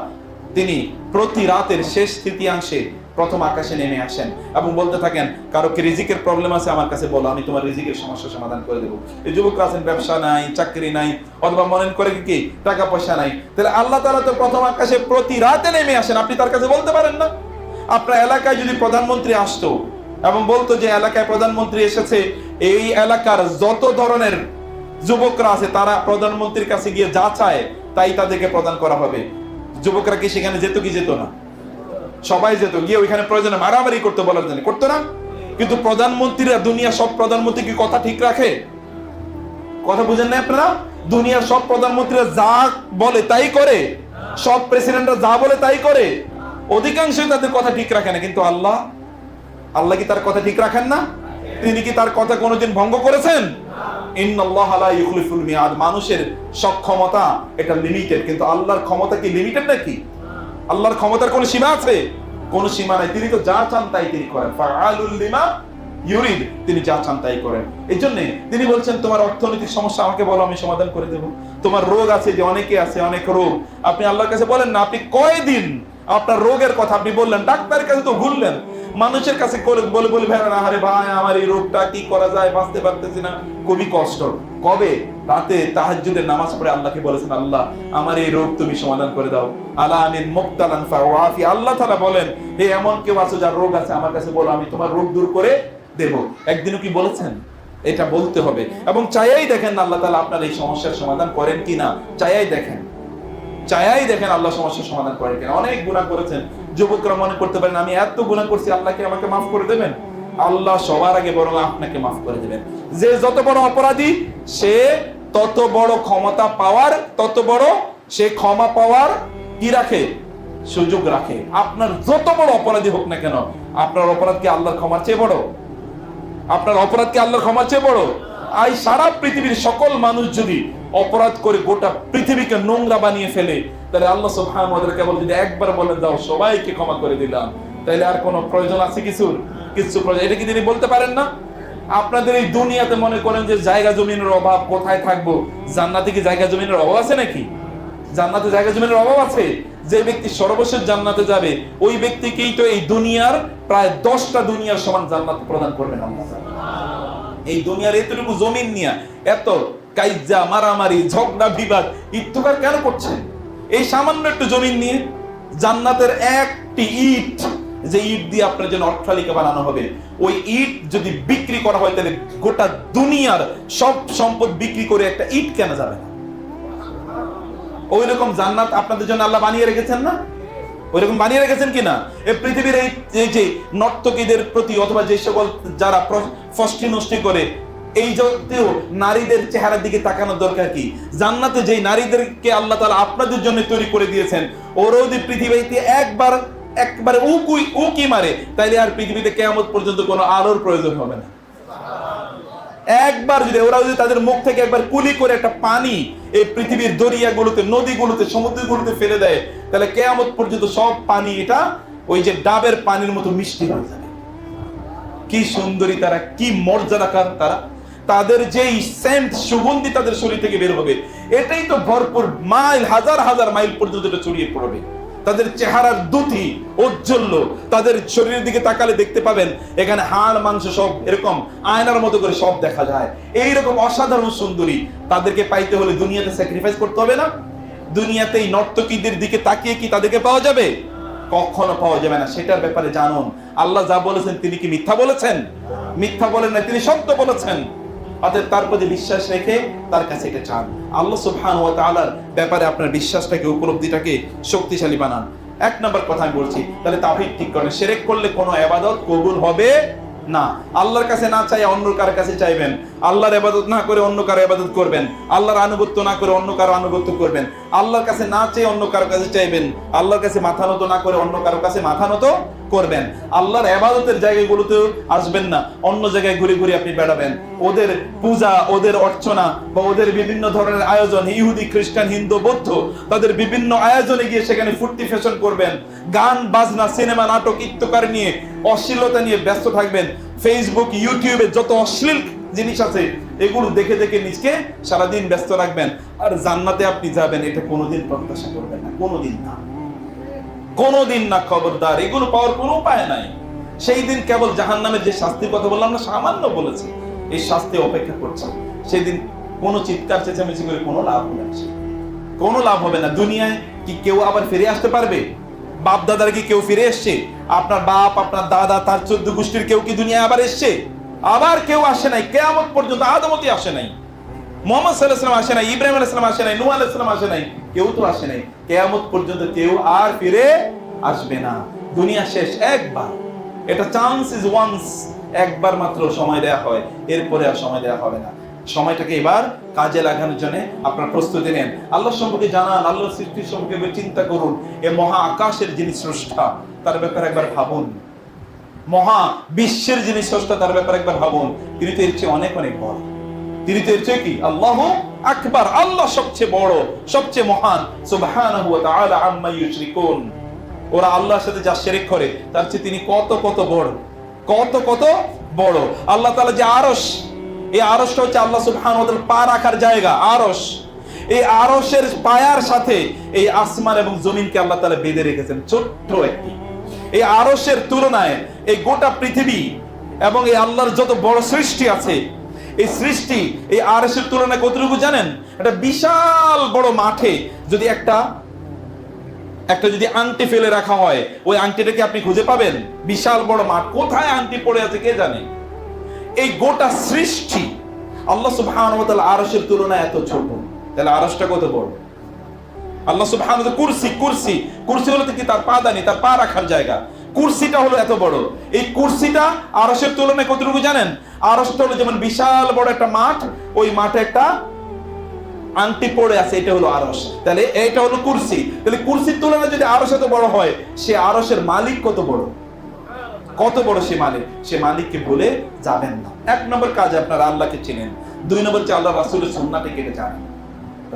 তিনি প্রতি রাতের শেষ তৃতীয়াংশে প্রথম আকাশে নেমে আসেন এবং বলতে থাকেন, কারো কি রিজিকের প্রবলেম আছে আমার কাছে বলো, আমি তোমার রিজিকের সমস্যা সমাধান করে দেবো। এই যুবকরা আছেন ব্যবসা নাই, চাকরি নাই, অথবা মনে করে কি টাকা পয়সা নাই, তাহলে আল্লাহ তাআলা তো প্রথম আকাশে প্রতি রাতে নেমে আসেন, আপনি তার কাছে বলতে পারেন না? আপনার এলাকায় যদি প্রধানমন্ত্রী আসতো এবং বলতো যে এলাকায় প্রধানমন্ত্রী এসেছে, এই এলাকার যত ধরনের যুবকরা আছে তারা প্রধানমন্ত্রীর কাছে গিয়ে যা চায় তাই তাদেরকে প্রদান করা হবে, যুবকরা কি সেখানে যেত কি যেত না? সবাই যেত, গিয়ে ওইখানে প্রয়োজনে মারামারি করতে বলার জন্য করতো না? কিন্তু প্রধানমন্ত্রীরা, দুনিয়া সব প্রধানমন্ত্রী কি কথা ঠিক রাখে? কথা বুঝেন না আপনারা? দুনিয়ার সব প্রধানমন্ত্রীরা যা বলে তাই করে, সব প্রেসিডেন্টরা যা বলে তাই করে, অধিকাংশই তাদের কথা ঠিক রাখে না। কিন্তু আল্লাহ, আল্লাহ কি তার কথা ঠিক রাখেন না? তিনি কি তার কথা কোনোদিন ভঙ্গ করেছেন? ইন্নাল্লাহা লা ইউখলিফুল মিয়াদ। মানুষের সক্ষমতা এটা লিমিটেড, কিন্তু আল্লাহর ক্ষমতা কি লিমিটেড নাকি? আল্লাহর ক্ষমতার কোনো সীমা আছে? কোনো সীমা নাই। তিনি তো যা চান তাই তিনি করেন। ফাআলুল লিমা ইউরিদ, তিনি যা চান তাই করেন। এই জন্য তিনি বলছেন, তোমার অর্থনৈতিক সমস্যা আমাকে বলো, আমি সমাধান করে দেব। তোমার রোগ আছে, যে অনেকে আছে অনেক রোগ, আপনি আল্লাহর কাছে বলেন না। আপনি কয়দিন আপনার রোগের কথা আপনি বললেন, ডাক্তারের কাছে তো ভুললেন, মানুষের কাছে বলে বলে ভেবেন, আরে ভাই আমার এই রোগটা কি করা যায়, বাঁচতে পারতেছি না, খুবই কষ্ট। কবে? রাতে তাহাজ্জুদের নামাজ পড়ে আল্লাহকে বলেছেন, আল্লাহ আমার এই রোগ তুমি সমাধান করে দাও। আলা আমিন মুবতালান ফাওয়াফি। আল্লাহ তাআলা বলেন, হে এমন কেউ আছে যার রোগ আছে, আমার কাছে বলো, আমি তোমার রোগ দূর করে দেব। একদিনও কি বলেছেন? এটা বলতে হবে। এবং চাইয়াই দেখেন আল্লাহ তাআলা আপনার এই সমস্যার সমাধান করেন কিনা, চাইয়াই দেখেন, চাইয়াই দেখেন আল্লাহ সমস্যার সমাধান করেন কিনা। অনেক গুনাহ করেছেন, যুবকরা মনে করতে পারেন আমি এত গুনাহ করছি, আল্লাহ কি আমাকে মাফ করে দেবেন? আল্লাহ সবার আগে বরং আপনাকে মাফ করে দেবেন। যে যত বড় অপরাধী, সে তত বড় ক্ষমতা পাওয়ার, তত বড় সে ক্ষমা পাওয়ার কি রাখে? সুযোগ রাখে। আপনার যত বড় অপরাধী হোক না কেন, আপনার অপরাধ কি আল্লাহর ক্ষমার চেয়ে বড়? আপনার অপরাধ কি আল্লাহর ক্ষমার চেয়ে বড়? আই সারা পৃথিবীর সকল মানুষ যদি অপরাধ করে গোটা পৃথিবীকে নোংরা বানিয়ে ফেলে, তাহলে আল্লাহ সুবহানাহু ওয়া তাআলা কেবল যদি একবার বলেন দাও সবাইকে ক্ষমা করে দিলাম, তাহলে আর কোনো প্রয়োজন আছে কিছুর? কিছু প্রয়োজন, এটা কি তিনি বলতে পারেন না? আপনাদের এই দুনিয়াতে মনে করেন যে জায়গা জমিনের অভাব, কোথায় থাকবো? জান্নাতে কি জায়গা জমিনের অভাব আছে নাকি? জান্নাতে জায়গা জমিনের অভাব আছে? যে ব্যক্তি সর্বশেষ জান্নাতে যাবে, ওই ব্যক্তিকেই তো এই দুনিয়ার প্রায় 10টা দুনিয়ার সমান জান্নাত প্রদান করবেন আল্লাহ। এই দুনিয়ার এতটুকু জমিন নিয়ে এত কাইজা, মারামারি, ঝগড়া, বিবাদ, ইত্তকার কেন করছেন? এই সামান্য একটু জমিন নিয়ে জান্নাতের একটি ইট, যে ইট দিয়ে আপনার জন্য অট্টালিকা বানানো হবে, ওই ইট যদি বিক্রি করা হয়, তাহলে গোটা দুনিয়ার সব সম্পদ বিক্রি করে একটা ইট কেনা যাবে না। ওই রকম জান্নাত আপনাদের জন্য আল্লাহ বানিয়ে রেখেছেন না? ওইরকম বানিয়ে রেখেছেন কিনা? এই পৃথিবীর এই যে নর্তকীদের প্রতি, অথবা যে সকল যারা ফষ্টি নষ্টি করে, এই জাতীয় নারীদের চেহারার দিকে তাকানোর দরকার কি? জান্নাতে যেই নারীদেরকে আল্লাহ তাআলা আপনাদের জন্য তৈরি করে দিয়েছেন, ওরা যদি পৃথিবীতে একবারে উকি মারে, তাইলে আর পৃথিবীতে কিয়ামত পর্যন্ত কোনো আলোর প্রয়োজন হবে না। একবার যদি ওরা যদি তাদের মুখ থেকে একবার কুলি করে একটা পানি এই পৃথিবীর দরিয়াগুলোতে, নদীগুলোতে, সমুদ্রগুলোতে ফেলে দেয়, তাহলে কিয়ামত পর্যন্ত সব পানি এটা ওই যে ডাবের পানির মতো মিষ্টি হয়ে যাবে। কি সুন্দরী তারা, কি মর্যাদাকার তারা, তাদের যেই সেন্ট, সুগন্ধি তাদের শরীর থেকে বের হবে, এটাই তো ভরপুর মাইল, হাজার হাজার মাইল পর্যন্ত এটা ছড়িয়ে পড়বে। তাদের চেহারার দ্যুতি ঔজ্জ্বল্য, তাদের শরীরের দিকে তাকালে দেখতে পাবেন এখানে হাড় মাংস সব এরকম আয়নার মতো করে সব দেখা যায়। এইরকম অসাধারণ সুন্দরী তাদেরকে পাইতে হলে দুনিয়াতে স্যাক্রিফাইস করতে হবে না? দুনিয়াতে এই নর্তকীদের দিকে তাকিয়ে কি তাদেরকে পাওয়া যাবে? কখনো পাওয়া যাবে না। সেটার ব্যাপারে জানুন, আল্লাহ যা বলেছেন তিনি কি মিথ্যা বলেছেন? মিথ্যা বলেন না, তিনি সত্য বলেছেন। অতএব তার প্রতি বিশ্বাস রেখে তার কাছে এটা চান। আল্লাহ সুবহানাহু ওয়া তাআলার ব্যাপারে আপনার বিশ্বাসটাকে, উপলব্ধিটাকে শক্তিশালী বানান। এক নম্বর কথা আমি বলছি, তাহলে তাওহীদ ঠিক করেন। শিরক করলে কোনো ইবাদত কবুল হবে না। আল্লাহর কাছে না চাই অন্য কার কাছে চাইবেন, আল্লাহর ইবাদত না করে অন্য কারো ইবাদত করবেন, আল্লাহর আনুগত্য না করে অন্য কারো আনুগত্য করবেন, আল্লাহর কাছে না চেয়ে অন্য কারো কাছে চাইবেন, আল্লাহর কাছে মাথা নত না করে অন্য কারো কাছে মাথা নত করবেন। আল্লাহর ইবাদতের জায়গাগুলোতে আসবেন না, অন্য জায়গায় ঘুরে ঘুরে আপনি বেড়াবেন। ওদের পূজা, ওদের অর্চনা বা ওদের বিভিন্ন ধরনের আয়োজন, ইহুদি, খ্রিস্টান, হিন্দু, বৌদ্ধ, তাদের বিভিন্ন আয়োজনে গিয়ে সেখানে ফুর্তি ফ্যাশন করবেন, গান বাজনা, সিনেমা, নাটক, ইত্তকার নিয়ে, অশ্লীলতা নিয়ে ব্যস্ত থাকবেন। ফেসবুক, ইউটিউবে যত অশ্লীল জিনিস আছে এগুলো দেখে দেখে নিজকে সারাদিন ব্যস্ত রাখবেন। আর জান্নাতে আপনি যাবেন এটা কোনোদিন প্রত্যাশা করবেন না, কোনোদিন না, কোনোদিন না। খবরদার, এগুলো পাওয়ার কোনো উপায় নাই। সেই দিন কেবল জাহান্নামের যে শাস্তির কথা বললাম না, সামান্য বলেছি, এই শাস্তি অপেক্ষা করছে। সেই দিন কোনো চিৎকার চেঁচামেচি করে কোনো লাভ হবে না, কোনো লাভ হবে না। দুনিয়ায় কি কেউ আবার ফিরে আসতে পারবে? বাপ দাদার কি কেউ ফিরে এসছে? আপনার বাপ, আপনার দাদা, তার 14 গোষ্ঠীর কেউ কি দুনিয়ায় আবার এসছে? আবার কেউ আসে নাই। কিয়ামত পর্যন্ত আদমতি আসে নাই, মুহাম্মদ সাল্লাল্লাহু আলাইহি ওয়াসাল্লাম আসে নাই, ইব্রাহিম আলাইহিস সালাম আসে নাই, নূহ আলাইহিস সালাম আসে নাই, কেউ তো আসে নাই। কিয়ামত পর্যন্ত কেউ আর ফিরে আসবে না। দুনিয়া শেষ একবার, এটা চান্স ইজ ওয়ান্স, একবার মাত্র সময় দেয়া হয়, এরপরে আর সময় দেয়া হবে না। সময়টাকে এবার কাজে লাগানোর জন্য আপনার প্রস্তুতি নেন। আল্লাহ সম্পর্কে জানান, আল্লাহর সৃষ্টি সম্পর্কে চিন্তা করুন। এই মহা আকাশের যিনি স্রষ্টা তার ব্যাপারে একবার ভাবুন, মহা বিশ্বের যিনি স্রষ্টা তার ব্যাপারে একবার ভাবুন। তিনি তো এর চেয়ে অনেক অনেক বড়, তিনি তো এর চেয়ে কি আল্লাহু আকবার, আল্লাহ সবচেয়ে বড়, সবচেয়ে মহান। সুবহানাহু ওয়া তাআলা আম্মা ইউশরিকুন, ওরা আল্লাহর সাথে যা শিরক করে তার চেয়ে তিনি কত কত বড়, কত কত বড়। আল্লাহ তাআলা যে আরশ, এই আরশটা হচ্ছে আল্লাহ সুবহানাহু ওয়া তাআলা পা রাখার জায়গা, আরশ। এই আরশের পায়ার সাথে এই আসমান এবং জমিনকে আল্লাহ তাআলা বেঁধে রেখেছেন, ছোট্ট একটি। এই আরশের তুলনায় এই গোটা পৃথিবী এবং এই আল্লাহর যত বড় সৃষ্টি আছে, এই সৃষ্টি এই আরশের তুলনায় কতটুকু জানেন? একটা বিশাল বড় মাঠে যদি একটা যদি আংটি ফেলে রাখা হয়, ওই আংটিটাকে আপনি খুঁজে পাবেন? বিশাল বড় মাঠ, কোথায় আংটি পড়ে আছে কে জানে। এই গোটা সৃষ্টি আল্লাহ সুবহানাহু ওয়া তাআলা আরশের তুলনায় এত ছোট, তাহলে আরশটা কত বড়? আল্লাহ সুবহানাহু ওয়া তাআলা কুরসি হলো কি তার পাদানি, তার পা রাখার জায়গা। কুরসিটা হলো এত বড়। এই কুরসিটা আরশের তুলনায় কতটুকু জানেন? আরশটা হলো যেমন বিশাল বড় একটা মাঠ, ওই মাঠে একটা আংটি পড়ে আছে, এটা হলো আরশ। তাহলে এটা হলো কুরসি। তাহলে কুরসির তুলনায় যদি আরশ এত বড় হয়, সে আরশের মালিক কত বড়, কত বড় সে মালিক, সে মালিককে ভুলে যাবেন না। এক নম্বর কাজ আপনারা আল্লাহকে চিনেন। দুই নম্বর হচ্ছে আল্লাহ রাসূলের সুন্নাহকে কেটে জানেন,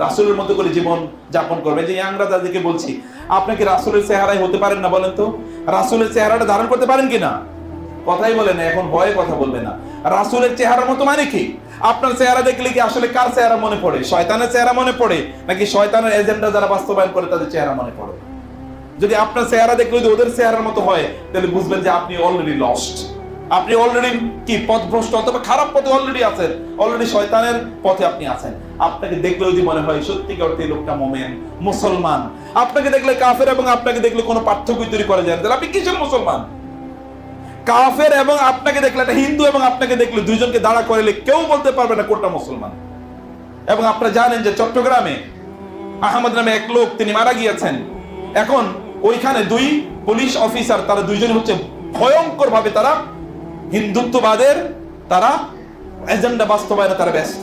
রাসূলের মতো করে জীবন যাপন করবেন। যে ইয়াংরা তাদেরকে বলছি, আপনাকে রাসূলের চেহারায় হতে পারেন না? বলেন তো, রাসূলের চেহারাটা ধারণ করতে পারেন কিনা? কথাই বলেন না, এখন ভয়ে কথা বলবে না। রাসূলের চেহারার মতো মানে কি? আপনার চেহারা দেখলে কি আসলে কার চেহারা মনে পড়ে? শয়তানের চেহারা মনে পড়ে, নাকি শয়তানের এজেন্ডা যারা বাস্তবায়ন করে তাদের চেহারা মনে পড়ে? যদি আপনার চেহারা দেখলে যদি ওদের চেহারার মতো হয়, তাহলে বুঝবেন যে আপনি অলরেডি লস্ট, আপনি অলরেডি কি পথভ্রষ্ট, অথবা খারাপ পথে অলরেডি আছেন, অলরেডি শয়তানের পথে আপনি আছেন। আপনাকে দেখলে যদি মনে হয় সত্যিকার অর্থে লোকটা মুমিন, মুসলমান, আপনাকে দেখলে কাফের এবং আপনাকে দেখলে কোনো পার্থক্য তৈরি করা যায় না, তাহলে আপনি কিসের মুসলমান? কাফের এবং আপনাকে দেখলে, একটা হিন্দু এবং আপনাকে দেখলে, দুইজনকে দাঁড়া করালে কেউ বলতে পারবে না কোনটা মুসলমান। এবং আপনারা জানেন যে চট্টগ্রামে আহমদ নামে এক লোক, তিনি মারা গিয়েছেন। এখন ওইখানে দুই পুলিশ অফিসার, তারা দুইজন হচ্ছে ভয়ঙ্কর ভাবে তারা হিন্দুত্ববাদের তারা এজেন্ডা বাস্তবায়নে তারা ব্যস্ত।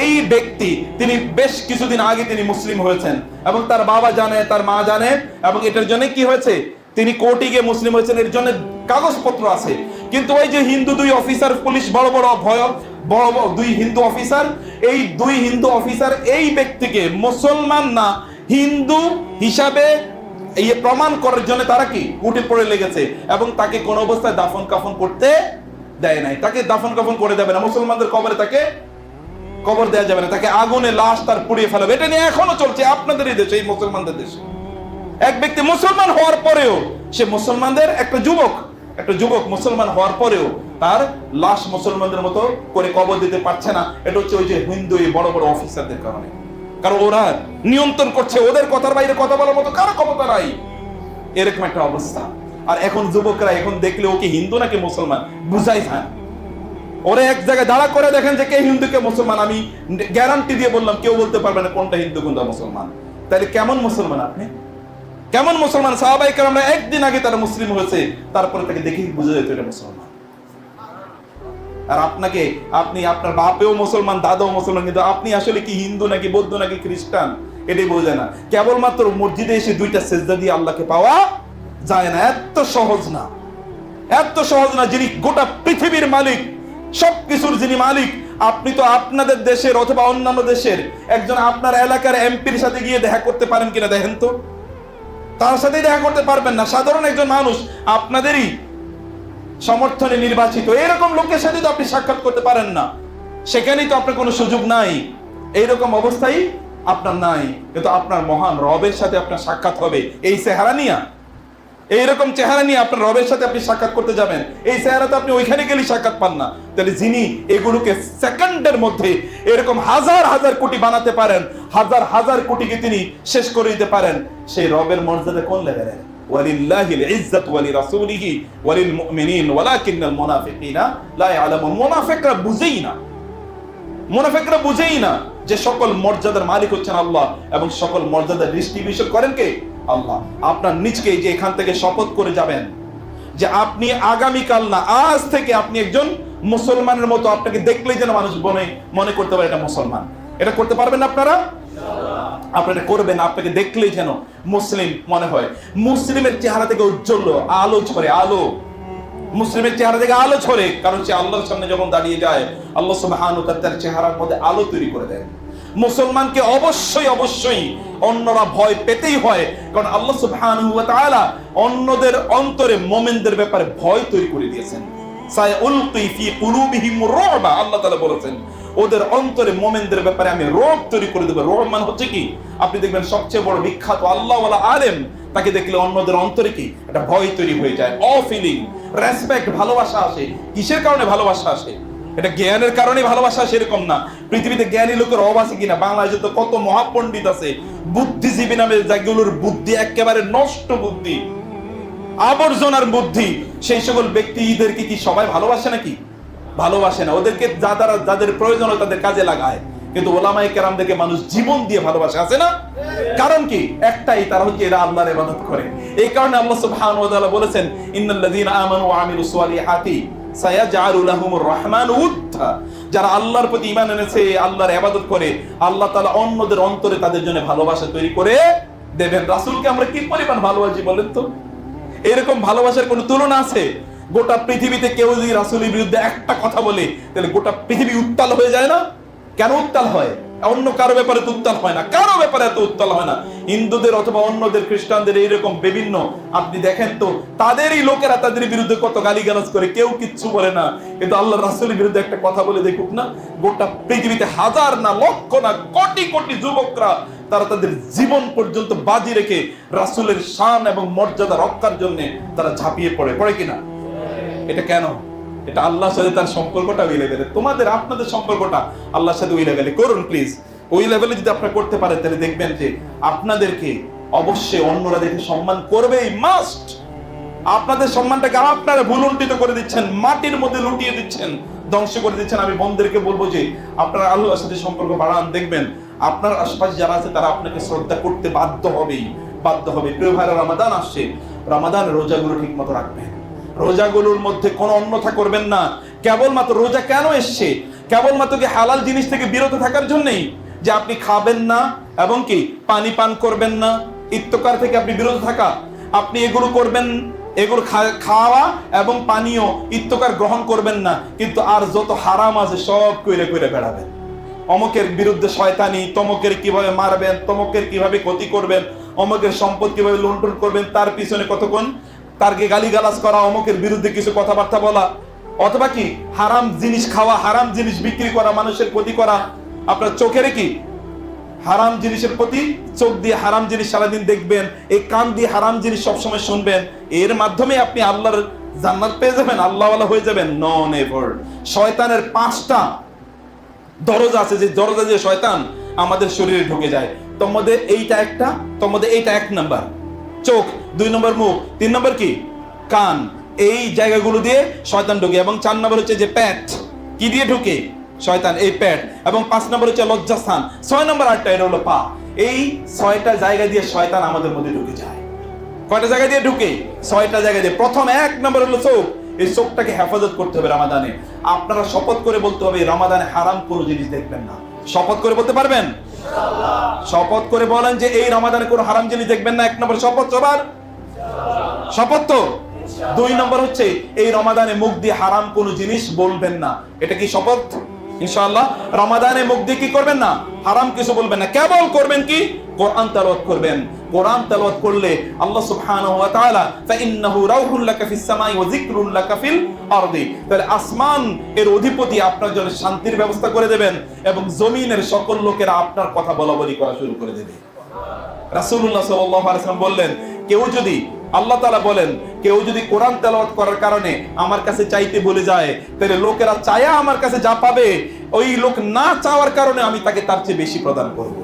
এই ব্যক্তি তিনি বেশ কিছুদিন আগে তিনি মুসলিম হয়েছেন এবং তার বাবা জানে, তার মা জানে, এবং এটার জন্য কি হয়েছে, তিনি কোর্টে গিয়ে মুসলিম হয়েছেন, এর জন্য কাগজপত্র আছে। কিন্তু ওই যে হিন্দু দুই অফিসার, পুলিশ বড় বড় দুই হিন্দু অফিসার, এই দুই হিন্দু অফিসার এই ব্যক্তিকে মুসলমান না হিন্দু হিসাবে এই প্রমাণ করার জন্য তারা কি উঠে পড়ে লেগেছে, এবং তাকে কোন অবস্থায় দাফন কাফন করতে দেয় নাই। তাকে দাফন কাফন করে দেবে না, মুসলমানদের কবরে তাকে কবর দেওয়া যাবে না, তাকে আগুনে লাশ তার পুড়িয়ে ফেলাবে। এটা নিয়ে এখনো চলছে আপনাদের এই দেশে, এই মুসলমানদের দেশে। এক ব্যক্তি মুসলমান হওয়ার পরেও সে মুসলমানদের একটা যুবক মুসলমান হওয়ার পরেও তার লাশ মুসলমানদের মতো করে কবর দিতে পারছে না। এটা হচ্ছে ওই যে হিন্দু বড় বড় অফিসারদের কারণে, কারণ ওরা নিয়ন্ত্রণ করছে, ওদের কথার বাইরে কথা বলার মতো কারো ক্ষমতা নাই, এরকম একটা অবস্থা। আর এখন যুবকরা এখন দেখলে ওকে হিন্দু নাকি মুসলমান বুঝাই যায়। ওরা এক জায়গায় দাঁড়া করে দেখেন যে কে হিন্দু কে মুসলমান, আমি গ্যারান্টি দিয়ে বললাম কেউ বলতে পারবে না কোনটা হিন্দু কোনটা মুসলমান। তাহলে কেমন মুসলমান আপনি, কেমন মুসলমান? সাহাবায়ে কেরামরা একদিন আগে তারা মুসলিম হয়েছে, তারপরে তাকে দেখেই বুঝে যেত এটা মুসলমান। আর আপনাকে, আপনি আপনার বাপেও মুসলমান, দাদাও মুসলমান, কিন্তু আপনি আসলে কি হিন্দু নাকি বৌদ্ধ নাকি খ্রিস্টান এটাই বোঝে না। কেবলমাত্র মসজিদে এসে দুইটা সেজদা দিয়ে আল্লাহকে পাওয়া যায় না। এত সহজ না, এত সহজ না। যিনি গোটা পৃথিবীর মালিক, সবকিছুর যিনি মালিক, আপনি তো আপনাদের দেশের অথবা অন্যান্য দেশের একজন আপনার এলাকার এমপির সাথে গিয়ে দেখা করতে পারেন কিনা দেখেন তো? তার সাথেই দেখা করতে পারবেন না। সাধারণ একজন মানুষ আপনাদেরই সমর্থনে নির্বাচিত এরকম লোকের সাথে তো আপনি সাক্ষাৎ করতে পারেন না, সেখানেই তো আপনার কোনো সুযোগ নাই। এইরকম অবস্থায় আপনার নাই, কিন্তু আপনার মহান রবের সাথে আপনার সাক্ষাৎ হবে এই চেহারা নিয়ে, এইরকম চেহারা নিয়ে আপনার রবের সাথে আপনি সাক্ষাৎ করতে যাবেন। এই চেহারা তো আপনি ওইখানে গেলে সাক্ষাৎ পান না। তাহলে যিনি এগুলোকে সেকেন্ডের মধ্যে এরকম হাজার হাজার কোটি বানাতে পারেন, হাজার হাজার কোটিকে তিনি শেষ করে দিতে পারেন, সেই রবের মর্যাদা কোন লেভেলের? ওয়ালিল্লাহিল ইজ্জাতু ওয়া লিরাসূলিহি ওয়া লিল মুমিনিন ওয়ালাকিন্নাল মুনাফিকিনা লা ইয়ালামুন। মুনাফিকরা বুঝেই না যে সকল মর্যাদার মালিক হচ্ছেন আল্লাহ এবং সকল মর্যাদার ডিস্ট্রিবিউশন করেন কে? আল্লাহ। আপনার নিজকে যে এখান থেকে শপথ করে যাবেন যে আপনি আগামীকাল না আজ থেকে আপনি একজন মুসলমানের মতো, আপনাকে দেখলেই যেন মানুষ মনে করতে পারে এটা মুসলমান। এটা করতে পারবেন আপনারা? আপনারা করবেন, আপনাকে দেখলেই যেন মুসলিম মনে হয়। মুসলিমের চেহারা থেকে উজ্জ্বল আলো ছড়ে, আলো মুসলিমের চেহারা থেকে আলো ছড়ে, কারণ সে আল্লাহর সামনে যখন দাঁড়িয়ে যায় আল্লাহ সুবহানাহু ওয়া তাআলা তার চেহারার মধ্যে আলো তৈরি করে দেন। মুসলমানকে অবশ্যই অন্যরা ভয় পেতেই হয়, কারণ আল্লাহ সুবহানাহু ওয়া তাআলা অন্যদের অন্তরে মুমিনদের ব্যাপারে ভয় তৈরি করে দিয়েছেন। সায়উলকি ফি কুলুবিহিমুর রুবা, আল্লাহ তাআলা বলেছেন ওদের অন্তরে মুমিনদের ব্যাপারে আমি রূপ তৈরি করে দেব। রূপ মানে হচ্ছে কি? আপনি দেখবেন সবচেয়ে বড় বিখ্যাত আল্লাহওয়ালা আলেম, তাকে দেখলে অন্যদের অন্তরে কি একটা ভয় তৈরি হয়ে যায়, ফিলিং, রেসপেক্ট, ভালোবাসা আসে। কিসের কারণে ভালোবাসা আসে? এটা জ্ঞানের কারণে ভালোবাসা আসে এরকম না। পৃথিবীতে জ্ঞানী লোকের অভাব আছে কিনা? বাংলাদেশে তো কত মহাপণ্ডিত আছে, বুদ্ধিজীবী নামে যেগুলোর বুদ্ধি একেবারে নষ্ট বুদ্ধি, আবর্জনার বুদ্ধি, সেই সকল ব্যক্তিদেরকে কি সবাই ভালোবাসে নাকি? ভালোবাসে না। ওদেরকে যাদের প্রয়োজন হয় তাদের কাজে লাগায়, কিন্তু ওলামায়ে কেরামদেরকে মানুষ জীবন দিয়ে ভালোবাসে, আছে না? কারণ কি? একটাই, তারা হচ্ছে এরা আল্লাহর ইবাদত করে। এই কারণে আল্লাহ সুবহানাহু ওয়া তাআলা বলেছেন ইন্নাল্লাযীনা আমানু ওয়া আমিলুস সালিহাতি সায়াজআলু লাহুমুর রাহমানু উদ্দা। যারা আল্লাহর প্রতি ঈমান এনেছে, আল্লাহর ইবাদত করে, আল্লাহ তাআলা অন্যদের অন্তরে তাদের জন্য ভালোবাসা তৈরি করে দেবেন। রাসূলকে আমরা কি পরিমাণ ভালোবাসি বলেন তো? এরকম ভালোবাসার কোনো তুলনা আছে? গোটা পৃথিবীতে কেউ যদি রাসূলের বিরুদ্ধে একটা কথা বলে তাহলে গোটা পৃথিবী উত্তাল হয়ে যায় না? কেন উত্তাল হয়? অন্য কারো ব্যাপারে তো উত্তাল হয় না, কারো ব্যাপারে এত উত্তাল হয় না। হিন্দুদের অথবা অন্যদের, খ্রিস্টানদের এইরকম বিভিন্ন, আপনি দেখেন তো তাদেরই লোকেরা তাদের বিরুদ্ধে কত গালিগালাজ করে, কেউ কিচ্ছু বলে না। কিন্তু আল্লাহ রাসূলের বিরুদ্ধে একটা কথা বলে দেখুক না, গোটা পৃথিবীতে হাজার না লক্ষ না কোটি কোটি যুবকরা তারা তাদের জীবন পর্যন্ত বাজি রেখে রাসূলের শান এবং মর্যাদা রক্ষার জন্য তারা ঝাঁপিয়ে পড়ে কিনা? এটা কেন? এটা আল্লাহর সাথে তার সম্পর্কটা ওই লেভেলে। তোমাদের আপনাদের সম্পর্কটা আল্লাহর সাথে ওই লেভেলে করুন প্লিজ। ওই লেভেলে যদি আপনারা করতে পারেন তাহলে দেখবেন যে আপনাদেরকে অবশ্যই অন্যরা দেখে সম্মান করবেই, মাস্ট। আপনাদের সম্মানটাকে আপনারা ভুলুণ্ঠিত করে দিচ্ছেন, মাটির মধ্যে লুটিয়ে দিচ্ছেন, ধ্বংস করে দিচ্ছেন। আমি বন্ধুদেরকে বলবো যে আপনারা আল্লাহর সাথে সম্পর্ক বাড়ান, দেখবেন আপনার আশপাশে যারা আছে তারা আপনাকে শ্রদ্ধা করতে বাধ্য হবে। প্রিয় ভাইরা, রমাদান আসছে, রমাদানের রোজাগুলো ঠিক মতো রাখবেন। রোজাগুলোর মধ্যে কোনো অন্যথা করবেন না। কেবলমাত্র রোজা কেন এসছে? কেবলমাত্র কি হালাল জিনিস থেকে বিরত থাকার জন্যই যে আপনি খাবেন না এবং কি পানি পান করবেন না, ইত্তকার থেকে আপনি বিরত থাকা, আপনি এগুলো করবেন, এগুলো খাওয়া এবং পানীয় ইত্তকার গ্রহণ করবেন না, কিন্তু আর যত হারাম আছে সব কইরে বেড়াবেন। অমুকের বিরুদ্ধে শয়তানি, তমুকের কিভাবে মারবেন, তমুকের কিভাবে ক্ষতি করবেন, অমুকের সম্পদ কিভাবে লুণ্ঠন করবেন, তার পিছনে কতক্ষণ তারকে গালিগালাজ করা, অমুকের বিরুদ্ধে কিছু কথাবার্তা বলা, অথবা কি হারাম জিনিস খাওয়া, হারাম জিনিস বিক্রি করা, মানুষের ক্ষতি করা, আপনার চোখের কি হারাম জিনিসের প্রতি চোখ দিয়ে হারাম জিনিস সারাদিন দেখবেন, এই কান দিয়ে হারাম জিনিস সবসময় শুনবেন, এর মাধ্যমে আপনি আল্লাহর জান্নাত পেয়ে যাবেন, আল্লাহওয়ালা হয়ে যাবেন? No, never. শয়তানের 5টা দরজা আছে, যে দরজা দিয়ে শয়তান আমাদের শরীরে ঢুকে যায়। তোমাদের এইটা একটা, তোমাদের এইটা 1 নাম্বার চোখ, 2 নম্বর মুখ, 3 নম্বর কি কান, এই জায়গাগুলো দিয়ে শয়তান ঢুকে। এবং 4 নম্বর হচ্ছে যে পেট, কি দিয়ে ঢুকে শয়তান? এই পেট। এবং 5 নম্বর হচ্ছে লজ্জাস্থান। 6 নম্বর 8টা, এটা হলো পা। এই 6টা জায়গা দিয়ে শয়তান আমাদের মধ্যে ঢুকে যায়। কয়টা জায়গা দিয়ে ঢুকে? 6টা জায়গা দিয়ে। প্রথম 1 নম্বর হলো চোখ। এই চোখটাকে হেফাজত করতে হবে রমাদানে। আপনারা শপথ করে বলতে হবে রমাদানে হারাম কোনো জিনিস দেখবেন না। শপথ করে বলতে পারবেন? ইনশাআল্লাহ। শপথ করে বলেন যে এই রমাদানে কোনো হারাম জিনিস দেখবেন না। 1 নম্বর শপথ। সবার শপথ তো? 2 নম্বর হচ্ছে এই রমাদানে মুখ দিয়ে হারাম কোনো জিনিস বলবেন না। এটা কি শপথ? ইনশাআল্লাহ। রমাদানে মুখ দিয়ে কি করবেন না? হারাম কিছু বলবেন না। কেবল করবেন কি? কোরআন তেলাওয়াত করবেন। কোরআন তেলাওয়াত করলে আল্লাহ সুবহানাহু ওয়া তাআলা ফাইন্নাহু রাউহুল লাকা ফিস সামাই ওয়া যিকরুল লাকা ফিল আরদি, তাহলে আসমান এর অধিপতি আপনার জন্য শান্তির ব্যবস্থা করে দেবেন এবং জমিনের সকল লোকেরা আপনার কথা বলাবলি করা শুরু করে দেবে। রাসূলুল্লাহ সাল্লাল্লাহু আলাইহি ওয়াসাল্লাম বললেন, কেউ যদি, আল্লাহ তাআলা বলেন, কেউ যদি কোরআন তেলাওয়াত করার কারণে আমার কাছে চাইতে ভুলে যায়, তাহলে লোকেরা চায়া আমার কাছে যা পাবে, ওই লোক না চাওয়ার কারণে আমি তাকে তার চেয়ে বেশি প্রদান করব।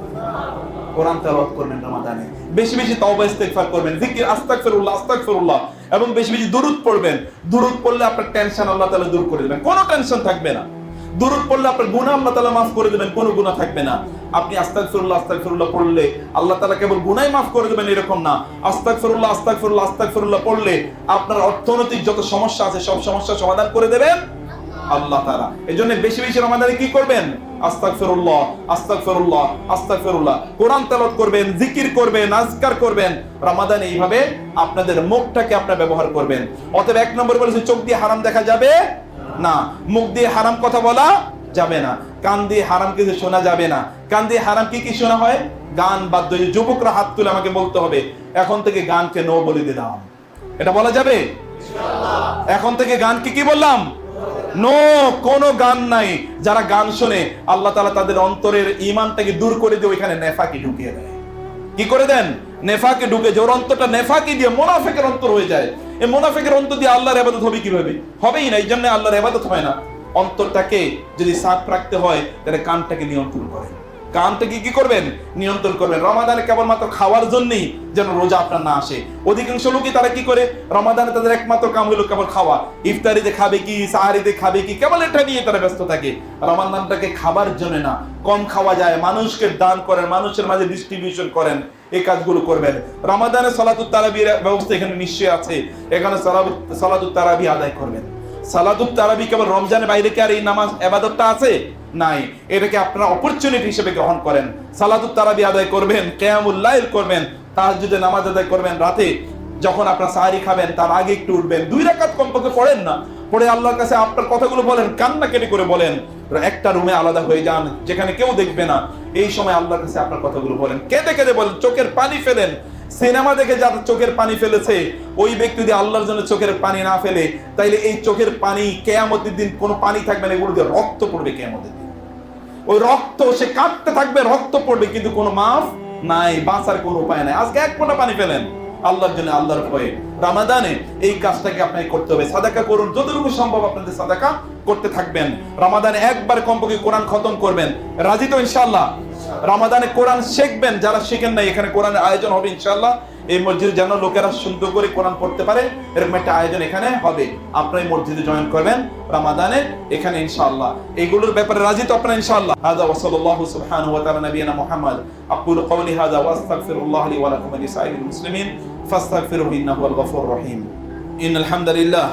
কোরআন তেলাওয়াত করবেন রমাদানে, বেশি বেশি তওবা ইস্তিগফার করবেন, জিকির আস্তাগফিরুল্লাহ আস্তাগফিরুল্লাহ, এবং বেশি বেশি দুরূদ পড়বেন। দুরূদ পড়লে আপনার টেনশন আল্লাহ তাআলা দূর করে দেবেন, কোনো টেনশন থাকবে না। দুরূদ পড়লে আপনার গুনাহ আল্লাহ তাআলা মাফ করে দেবেন, কোনো গুনাহ থাকবে না। আপনি আস্তাগফিরুল্লাহ আস্তাগফিরুল্লাহ পড়লে আল্লাহ তাআলা কেবল গুনাহই মাফ করে দেবেন এরকম না, আস্তাগফিরুল্লাহ আস্তাগফিরুল্লাহ আস্তাগফিরুল্লাহ পড়লে আপনার অর্থনৈতিক যত সমস্যা আছে সব সমস্যার সমাধান করে দেবেন আল্লাহ তাআলা। এজন্য বেশি বেশি রমাদানে কি করবেন? আস্তাগফিরুল্লাহ আস্তাগফিরুল্লাহ আস্তাগফিরুল্লাহ, কোরআন তেলাওয়াত করবেন, জিকির করবেন, আজকার করবেন। রমাদানে এইভাবে আপনাদের মুখটাকে আপনারা ব্যবহার করবেন। অতএব 1 নম্বর বলেছে চোখ দিয়ে হারাম দেখা যাবে না, মুখ দিয়ে হারাম কথা বলা যাবে না, কান দিয়ে হারাম কিছু শোনা যাবে না। কান দিয়ে হারাম কি কি শোনা হয়? গান, বাদ্য। যুবকরা হাত তুলে আমাকে বলতে হবে এখন থেকে গানকে নো বলে দিলাম। এটা বলা যাবে ইনশাআল্লাহ? এখন থেকে গান কি বললাম? নো, কোনো গান নাই। যারা গান শোনে আল্লাহ তাআলা তাদের অন্তরের ঈমানটাকে দূর করে দিয়ে ওইখানে নেফাকি ঢুকিয়ে দেয়। কি করে দেন? নেফাকি ঢুকে, যে ওর অন্তরটা নেফাকি দিয়ে মুনাফিকের অন্তর হয়ে যায়। এই মুনাফিকের অন্তর দিয়ে আল্লাহর ইবাদত হবে কিভাবে? হবেই না। এই জন্য আল্লাহর ইবাদত হয় না। অন্তরটাকে যদি সাফ রাখতে হয় তাহলে কানটাকে নিয়ন্ত্রণ করেন। কানটাকে কি করবেন? নিয়ন্ত্রণ করবেন। রমাদানে কেবলমাত্র খাওয়ার জন্যই যেন রোজা আপনার না আসে। অধিকাংশ লোকই তারা কি করে? রমাদানে তাদের একমাত্র কাম হলো কেবল খাওয়া। ইফতারিতে খাবে কি, সাহারিতে খাবে কি, কেবল এটা নিয়ে তারা ব্যস্ত থাকে। রমাদানটাকে খাবার জন্য না, কম খাওয়া যায়, মানুষকে দান করেন, মানুষের মাঝে ডিস্ট্রিবিউশন করেন, এই কাজগুলো করবেন। রমাদানে সালাতুত তারাবির ব্যবস্থা এখানে নিশ্চয়ই আছে, এখানে সালাতুত তারাবি আদায় করবেন। সালাতুত তারাবি কেবল রমজানের বাইরে কি আর এই নামাজ ইবাদতটা আছে? নাই। এটাকে আপনারা অপরচুনিটি হিসেবে গ্রহণ করেন। সালাতুত তারাবি আদায় করবেন, কিয়ামুল লাইল করবেন, তাহাজ্জুদের নামাজ আদায় করবেন। রাতে যখন আপনারা সাহারি খাবেন তার আগে একটু উঠবেন, 2 রাকাত কমপক্ষে পড়েন না, পড়ে আল্লাহর কাছে আপনার কথাগুলো বলেন, কান্না কেটে করে বলেন। একটা রুমে আলাদা হয়ে যান যেখানে কেউ দেখবে না। এই সময় আল্লাহর কাছে আপনার কথাগুলো বলেন, কেঁদে কেঁদে বলেন, চোখের পানি ফেলেন। সিনেমা দেখে যারা চোখের পানি ফেলেছে, ওই ব্যক্তি যদি আল্লাহর জন্য চোখের পানি না ফেলে, তাইলে এই চোখের পানি কিয়ামতের দিন কোনো পানি থাকবে না, এগুলো দিয়ে রক্ত পড়বে কিয়ামতের দিন। ওই রক্ত সে কাঁদতে থাকবে, রক্ত পড়বে, কিন্তু কোনো মাফ নাই, বাঁচার কোনো উপায় নাই। আজকে 1 ফোঁটা পানি ফেলেন আল্লাহর জন্য, আল্লাহর ভয়ে। রমাদানে এই কাজটাকে আপনাকে করতে হবে। সাদাকা করুন, যতটুকু সম্ভব আপনাদের সাদাকা করতে থাকবেন। রমাদানে একবার কমপক্ষে কোরআন খতম করবেন। রাজি তো ইনশাআল্লাহ? রমাদানে কোরআন শিখবেন, যারা শিখেন নাই এখানে কোরআনের আয়োজন হবে ইনশাআল্লাহ। এই মসজিদে যেন লোকেরা সুন্দর করে কোরআন পড়তে পারে এরকম একটা আয়োজন এখানে হবে। আপনারা এই মসজিদে জয়েন করবেন রমাদানে এখানে ইনশাআল্লাহ। এগুলোর ব্যাপারে রাজি তো আপনারা ইনশাআল্লাহ? হাযা ওয়া সাল্লাল্লাহু সুবহানাহু ওয়া তাআলা নবিয়ানা মুহাম্মদ। আকুলু কওলি হাযা ওয়া আস্তাগফিরুল্লাহ লি ওয়া লাকুম ওয়া লিসাইরিল মুসলিমিন ফাস্তাগফিরুহু ইন্নাহু হুয়াল গফুরুর রহিম। ইন্নাল হামদালিল্লাহ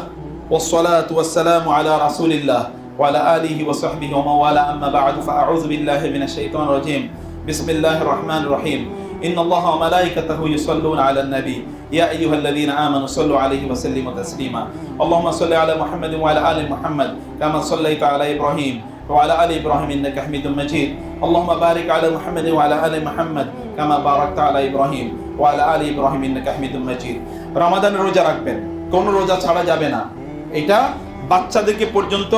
ওয়াস সালাতু ওয়াস সালামু আলা রাসূলিল্লাহ ওয়া আলা আলিহি ওয়া সাহবিহি ওয়া মাওয়ালা, আম্মা বা'দু ফাআউযু বিল্লাহি মিনাশ শাইতানির রাজীম। বিসমিল্লাহির রহমানির রহিম। إن الله وملائكته يصلون على النبي يا أيها الذين آمنوا صلوا عليه وسلموا تسليما اللهم صل على محمد وعلى آل محمد كما صليت على إبراهيم وعلى آل إبراهيم إنك حميد مجيد اللهم بارك على محمد وعلى آل محمد كما باركت على إبراهيم وعلى آل إبراهيم إنك حميد مجيد। রমাদানের রোজা রাখবেন, কোন রোজা ছাড়া যাবে না। এটা বাচ্চাদেরকে পর্যন্ত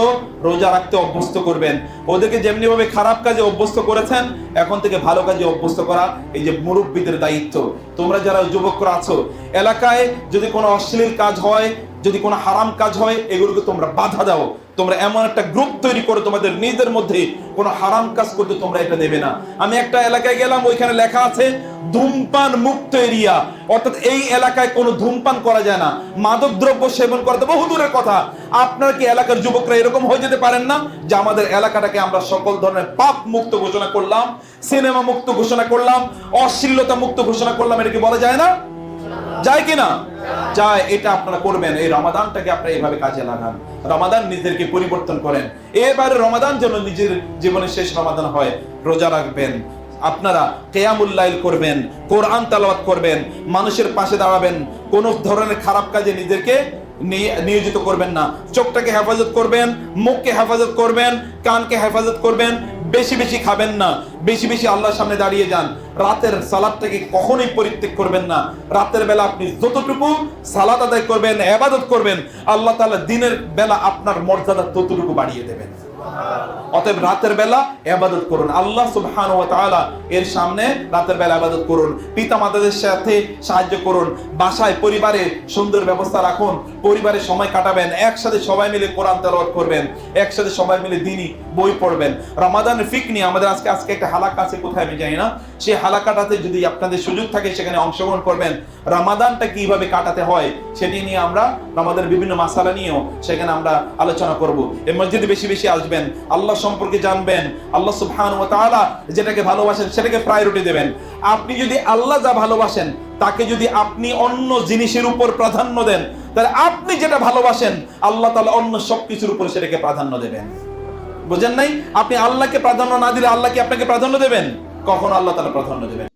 রোজা রাখতে অভ্যস্ত করবেন। ওদেরকে যেমনি ভাবে খারাপ কাজে অভ্যস্ত করেছেন, এখন থেকে ভালো কাজে অভ্যস্ত করা এই যে মুরব্বীদের দায়িত্ব। তোমরা যারা যুবকরা আছো, এলাকায় যদি কোনো অশ্লীল কাজ হয়, যদি কোনো হারাম কাজ হয়, এগুলোকে তোমরা বাধা দাও। তোমরা এমন একটা গ্রুপ তৈরি করো তোমাদের নিজেদের মধ্যে, কোনো হারাম কাজ করতে তোমরা এটা দেবে না। আমি একটা এলাকায় গেলাম, ওইখানে লেখা আছে ধূমপান মুক্ত এরিয়া, অর্থাৎ এই এলাকায় কোনো ধূমপান করা যায় না, মাদক দ্রব্য সেবন করা তো বহু দূরের কথা। আপনারা কি এলাকার যুবকরা এরকম হয়ে যেতে পারেন না যে আমাদের এলাকাটাকে আমরা সকল ধরনের পাপ মুক্ত ঘোষণা করলাম, সিনেমা মুক্ত ঘোষণা করলাম, অশ্লীলতা মুক্ত ঘোষণা করলাম? এটা কি বলা যায় না? যায় কিনা? যায়। এটা আপনারা করবেন। এই রমাদানটাকে আপনারা এইভাবে কাজে লাগান। রমাদান নিজেদেরকে পরিবর্তন করেন। এবারে রমাদান যেন নিজের জীবনের শেষ রমাদান হয়। রোজা রাখবেন, আপনারা কিয়ামুল লাইল করবেন, কোরআন তেলাওয়াত করবেন, মানুষের পাশে দাঁড়াবেন, কোন ধরনের খারাপ কাজে নিজেদেরকে নিয়োজিত করবেন না। চোখটাকে হেফাজত করবেন, মুখকে হেফাজত করবেন, কানকে হেফাজত করবেন, বেশি বেশি খাবেন না, বেশি বেশি আল্লাহর সামনে দাঁড়িয়ে যান। রাতের সালাতটাকে কখনোই পরিত্যাগ করবেন না। রাতের বেলা আপনি যতটুকু সালাত আদায় করবেন, ইবাদত করবেন, আল্লাহ তাআলা দিনের বেলা আপনার মর্যাদা ততটুকু বাড়িয়ে দেবেন। অতএব রাতের বেলা ইবাদত করুন, আল্লাহ সুবহানাহু ওয়া তাআলা এর সামনে রাতের বেলা ইবাদত করুন। পিতা মাতাদের সাথে সাহায্য করুন, বাসায় পরিবারে সুন্দর ব্যবস্থা রাখুন, পরিবারে সময় কাটাবেন, একসাথে সবাই মিলে কোরআন তেলাওয়াত করবেন, একসাথে সবাই মিলে দ্বীনি বই পড়বেন। রমাদানের ফিক নিয়ে আমাদের আজকে একটা হালাকা আছে, কোথায় আমি জানি না, সেই হালাকাটাতে যদি আপনাদের সুযোগ থাকে সেখানে অংশগ্রহণ করবেন। রমাদানটা কিভাবে কাটাতে হয় সেটি নিয়ে আমরা রমাদানের বিভিন্ন মাসালা নিয়েও সেখানে আমরা আলোচনা করব। এই মসজিদে বেশি বেশি আসবেন, আল্লাহ সম্পর্কে জানবেন, আল্লাহ সুবহানাহু ওয়া তাআলা যেটাকে ভালোবাসেন সেটাকে প্রায়োরিটি দেবেন। আপনি যদি আল্লাহ যা ভালোবাসেন তাকে যদি আপনি অন্য জিনিসের উপর প্রাধান্য দেন, তাহলে আপনি যেটা ভালোবাসেন আল্লাহ তাআলা অন্য সবকিছুর উপর সেটাকে প্রাধান্য দেবেন। বুঝেন নাই? আপনি আল্লাহকে প্রাধান্য না দিলে আল্লাহ কি আপনাকে প্রাধান্য দেবেন? কখনো আল্লাহ তাআলা প্রাধান্য দেবেন।